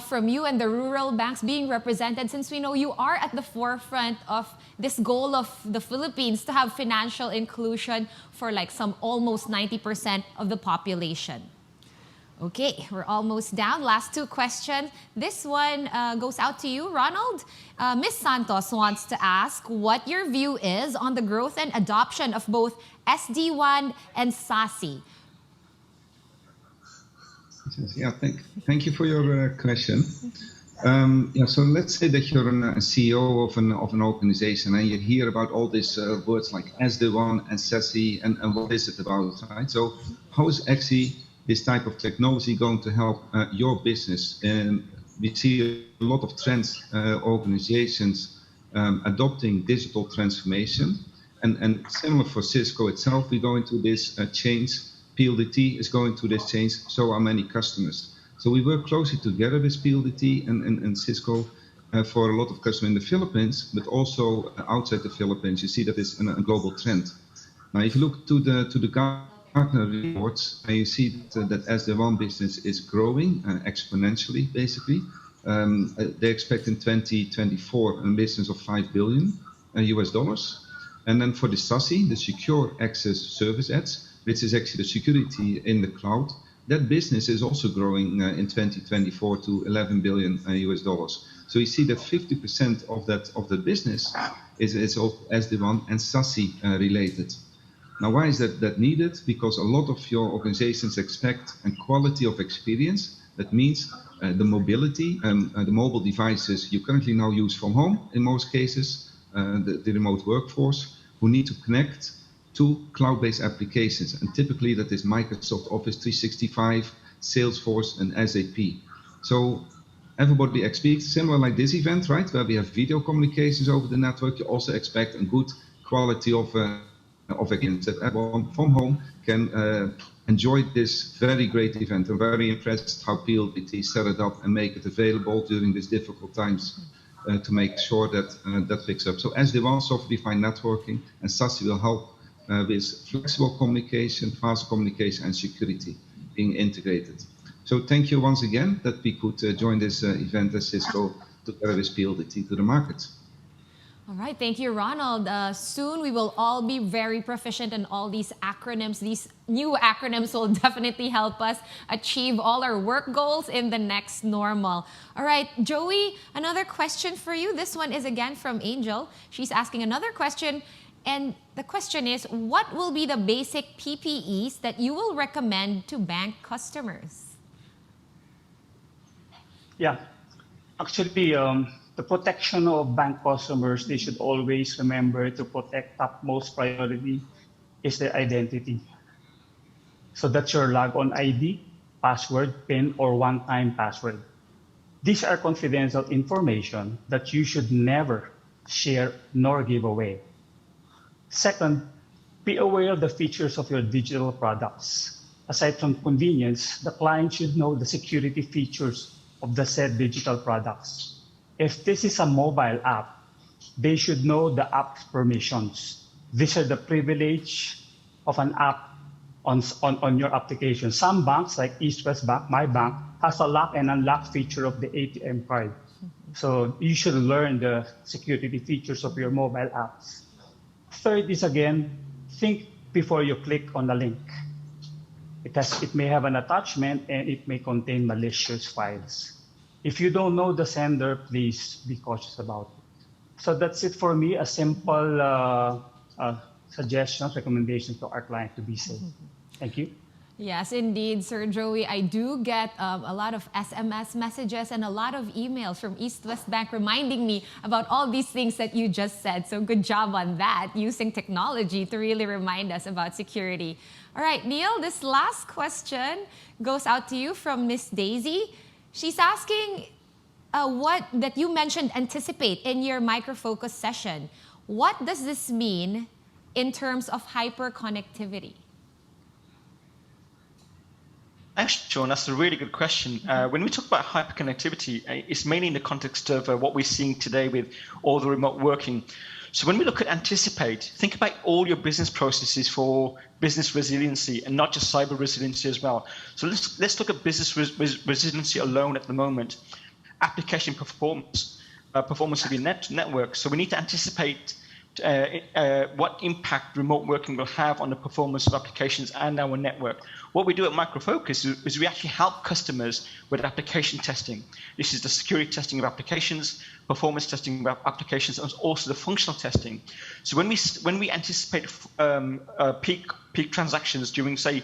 from you and the rural banks being represented, since we know you are at the forefront of this goal of the Philippines to have financial inclusion for like some almost 90% of the population. Okay, we're almost down. Last two questions. This one goes out to you, Ronald. Ms. Santos wants to ask what your view is on the growth and adoption of both SD1 and SASE. Yeah, thank you for your question. So let's say that you're a CEO of an organization and you hear about all these words like SD1 and SASE and what is it about, right? So how is actually this type of technology going to help your business? We see a lot of trends, organizations adopting digital transformation, and similar for Cisco itself, we go into this change. PLDT is going through this change, so are many customers. So we work closely together with PLDT and Cisco for a lot of customers in the Philippines, but also outside the Philippines. You see that it's a global trend. Now, if you look to the Gartner reports, you see that SD1 business is growing exponentially, basically. They expect in 2024 a business of $5 billion US dollars. And then for the SASE, the Secure Access Service Edge, which is actually the security in the cloud, that business is also growing in 2024 to $11 billion US dollars. So you see that 50% of that business is all SD1 and SASE related. Now, why is that needed? Because a lot of your organizations expect a quality of experience. That means the mobility, the mobile devices you currently now use from home in most cases, the remote workforce, who need to connect to cloud-based applications. And typically that is Microsoft Office 365, Salesforce, and SAP. So everybody expects, similar like this event, right, where we have video communications over the network, you also expect a good quality of experience that everyone from home can enjoy this very great event. I'm very impressed how PLDT set it up and make it available during these difficult times to make sure that that picks up. So SD1, software-defined networking, and SASE will help with flexible communication, fast communication, and security being integrated. So thank you once again that we could join this event as Cisco together with PLDT to the market. All right, thank you, Ronald. Soon we will all be very proficient in all these acronyms. These new acronyms will definitely help us achieve all our work goals in the next normal. All right, Joey, another question for you. This one is again from Angel. She's asking another question. And the question is, what will be the basic PPEs that you will recommend to bank customers? Yeah, actually, the protection of bank customers, they should always remember to protect topmost priority is their identity. So that's your logon ID, password, PIN, or one-time password. These are confidential information that you should never share nor give away. Second, Be aware of the features of your digital products. Aside from convenience, the client should know the security features of the said digital products. If this is a mobile app, they should know the app's permissions. These are the privilege of an app on your application. Some banks, like East West Bank, my bank, has a lock and unlock feature of the ATM card. So you should learn the security features of your mobile apps. Third is, again, think before you click on a link. It may have an attachment and it may contain malicious files. If you don't know the sender, please be cautious about it. So that's it for me, a simple suggestions, recommendations to our client to be safe. Thank you. Yes, indeed, Sir Joey. I do get a lot of SMS messages and a lot of emails from East West Bank reminding me about all these things that you just said. So good job on that, using technology to really remind us about security. All right, Neil, this last question goes out to you from Miss Daisy. She's asking what that you mentioned anticipate in your microfocus session. What does this mean in terms of hyperconnectivity? Thanks, Sean. That's a really good question. When we talk about hyperconnectivity, it's mainly in the context of what we're seeing today with all the remote working. So when we look at anticipate, think about all your business processes for business resiliency and not just cyber resiliency as well. So let's look at business resiliency alone at the moment. Application performance, performance of your network. So we need to anticipate what impact remote working will have on the performance of applications and our network. What we do at Microfocus is we actually help customers with application testing. This is the security testing of applications, performance testing of applications, and also the functional testing. So when we anticipate peak transactions during, say,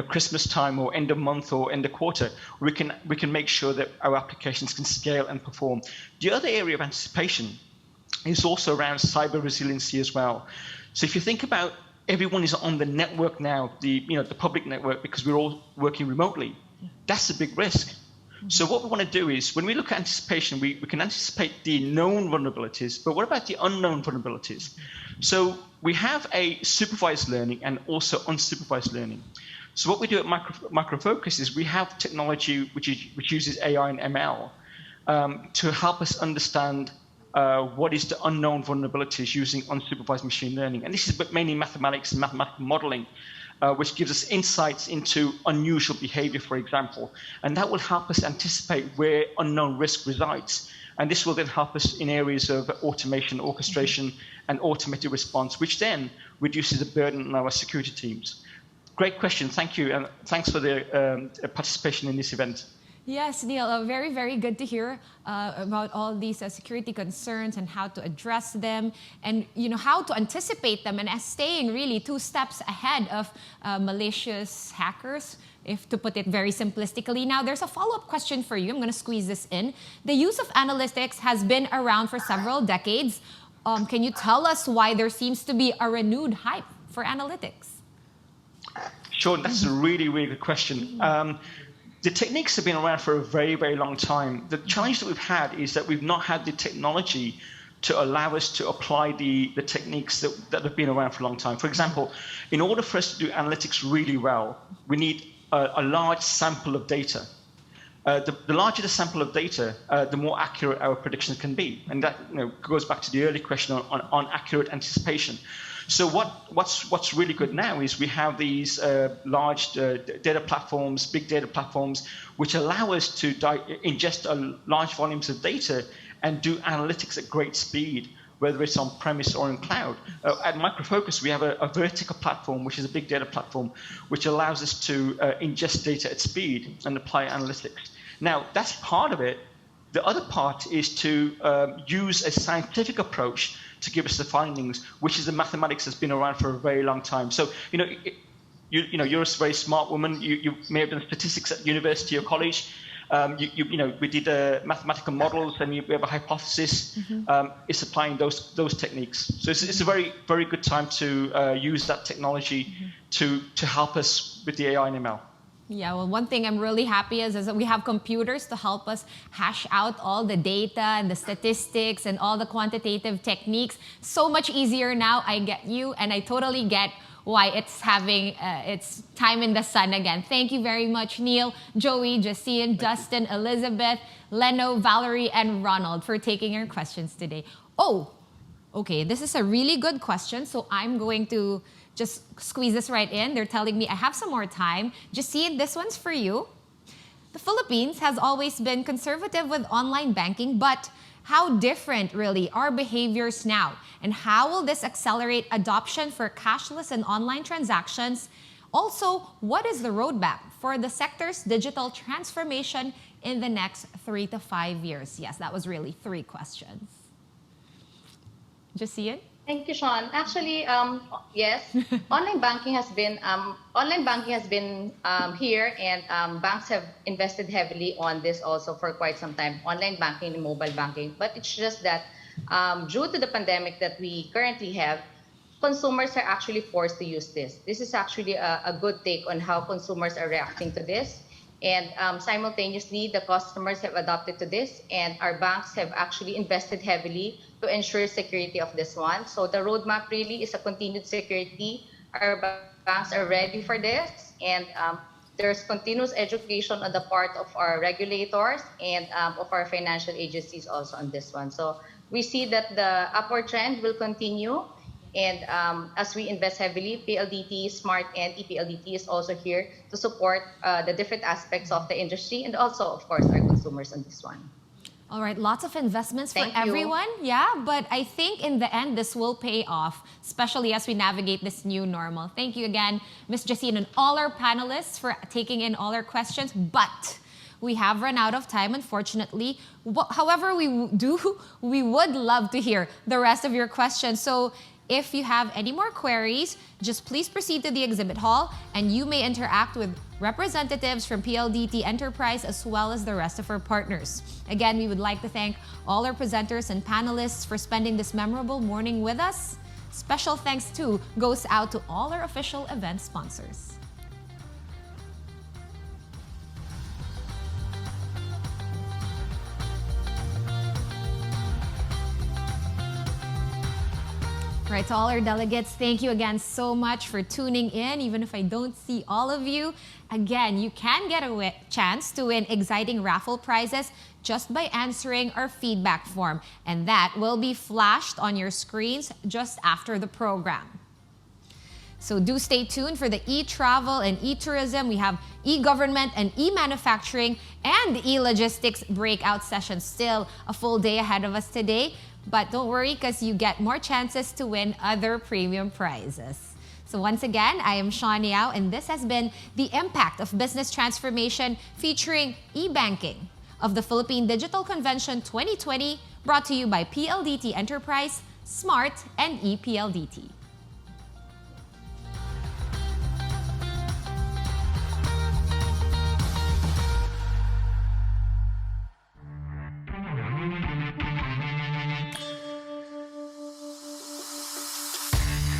Christmas time or end of month or end of quarter, we can make sure that our applications can scale and perform. The other area of anticipation is also around cyber resiliency as well. So if you think about everyone is on the network now, the public network, because we're all working remotely, that's a big risk. So what we want to do is, when we look at anticipation, we can anticipate the known vulnerabilities, but what about the unknown vulnerabilities? So we have a supervised learning and also unsupervised learning. So what we do at Microfocus is we have technology which uses AI and ML to help us understand what is the unknown vulnerabilities using unsupervised machine learning. And this is mainly mathematics and mathematical modeling, which gives us insights into unusual behavior, for example. And that will help us anticipate where unknown risk resides. And this will then help us in areas of automation, orchestration, and automated response, which then reduces the burden on our security teams. Great question. Thank you. And thanks for the participation in this event. Yes, Neil, very, very good to hear about all these security concerns and how to address them and how to anticipate them and staying really 2 steps ahead of malicious hackers, if to put it very simplistically. Now, there's a follow-up question for you. I'm going to squeeze this in. The use of analytics has been around for several decades. Can you tell us why there seems to be a renewed hype for analytics? Sure, that's a really, really good question. The techniques have been around for a very, very long time. The challenge that we've had is that we've not had the technology to allow us to apply the techniques that have been around for a long time. For example, in order for us to do analytics really well, we need a large sample of data. The larger the sample of data, the more accurate our predictions can be. And that goes back to the earlier question on accurate anticipation. So what's really good now is we have these large data platforms, big data platforms, which allow us to ingest large volumes of data and do analytics at great speed, whether it's on premise or in cloud. At Microfocus, we have a vertical platform, which is a big data platform, which allows us to ingest data at speed and apply analytics. Now, that's part of it. The other part is to use a scientific approach to give us the findings, which is the mathematics that's been around for a very long time. So, you're a very smart woman. You may have done statistics at university or college. We did mathematical models, and we have a hypothesis. It's applying those techniques. So it's a very, very good time to use that technology to help us with the AI and ML. Yeah, well, one thing I'm really happy is that we have computers to help us hash out all the data and the statistics and all the quantitative techniques. So much easier now. I get you, and I totally get why it's having its time in the sun again. Thank you very much, Neil, Joey, Justine, Dustin, Elizabeth, Leno, Valerie, and Ronald for taking your questions today. Oh, okay, this is a really good question, so I'm going to just squeeze this right in. They're telling me I have some more time. Justine, this one's for you. The Philippines has always been conservative with online banking, but how different really are behaviors now? And how will this accelerate adoption for cashless and online transactions? Also, what is the roadmap for the sector's digital transformation in the next 3 to 5 years? Yes, that was really 3 questions. Justine? Thank you, Sean. Actually, yes, online banking has been here, and banks have invested heavily on this also for quite some time. Online banking and mobile banking, but it's just that due to the pandemic that we currently have, consumers are actually forced to use this. This is actually a good take on how consumers are reacting to this. And simultaneously, the customers have adopted to this, and our banks have actually invested heavily to ensure security of this one. So the roadmap really is a continued security. Our banks are ready for this, and there's continuous education on the part of our regulators and of our financial agencies also on this one. So we see that the upward trend will continue. And as we invest heavily, PLDT, Smart, and ePLDT is also here to support the different aspects of the industry and also, of course, our consumers on this one. All right, lots of investments Thank for you. everyone. Yeah, but I think in the end, this will pay off, especially as we navigate this new normal. Thank you again, Ms. Justine, and all our panelists for taking in all our questions. But we have run out of time, unfortunately. However, we would love to hear the rest of your questions. So if you have any more queries, just please proceed to the exhibit hall and you may interact with representatives from PLDT Enterprise as well as the rest of our partners. Again, we would like to thank all our presenters and panelists for spending this memorable morning with us. Special thanks too goes out to all our official event sponsors. Right, to all our delegates, thank you again so much for tuning in, even if I don't see all of you. Again, you can get a chance to win exciting raffle prizes just by answering our feedback form, and that will be flashed on your screens just after the program. So do stay tuned for the e-travel and e-tourism. We have e-government and e-manufacturing and e-logistics breakout sessions. Still a full day ahead of us today. But don't worry, because you get more chances to win other premium prizes. So once again, I am Sean Yao, and this has been The Impact of Business Transformation featuring eBanking of the Philippine Digital Convention 2020, brought to you by PLDT Enterprise, Smart, and ePLDT.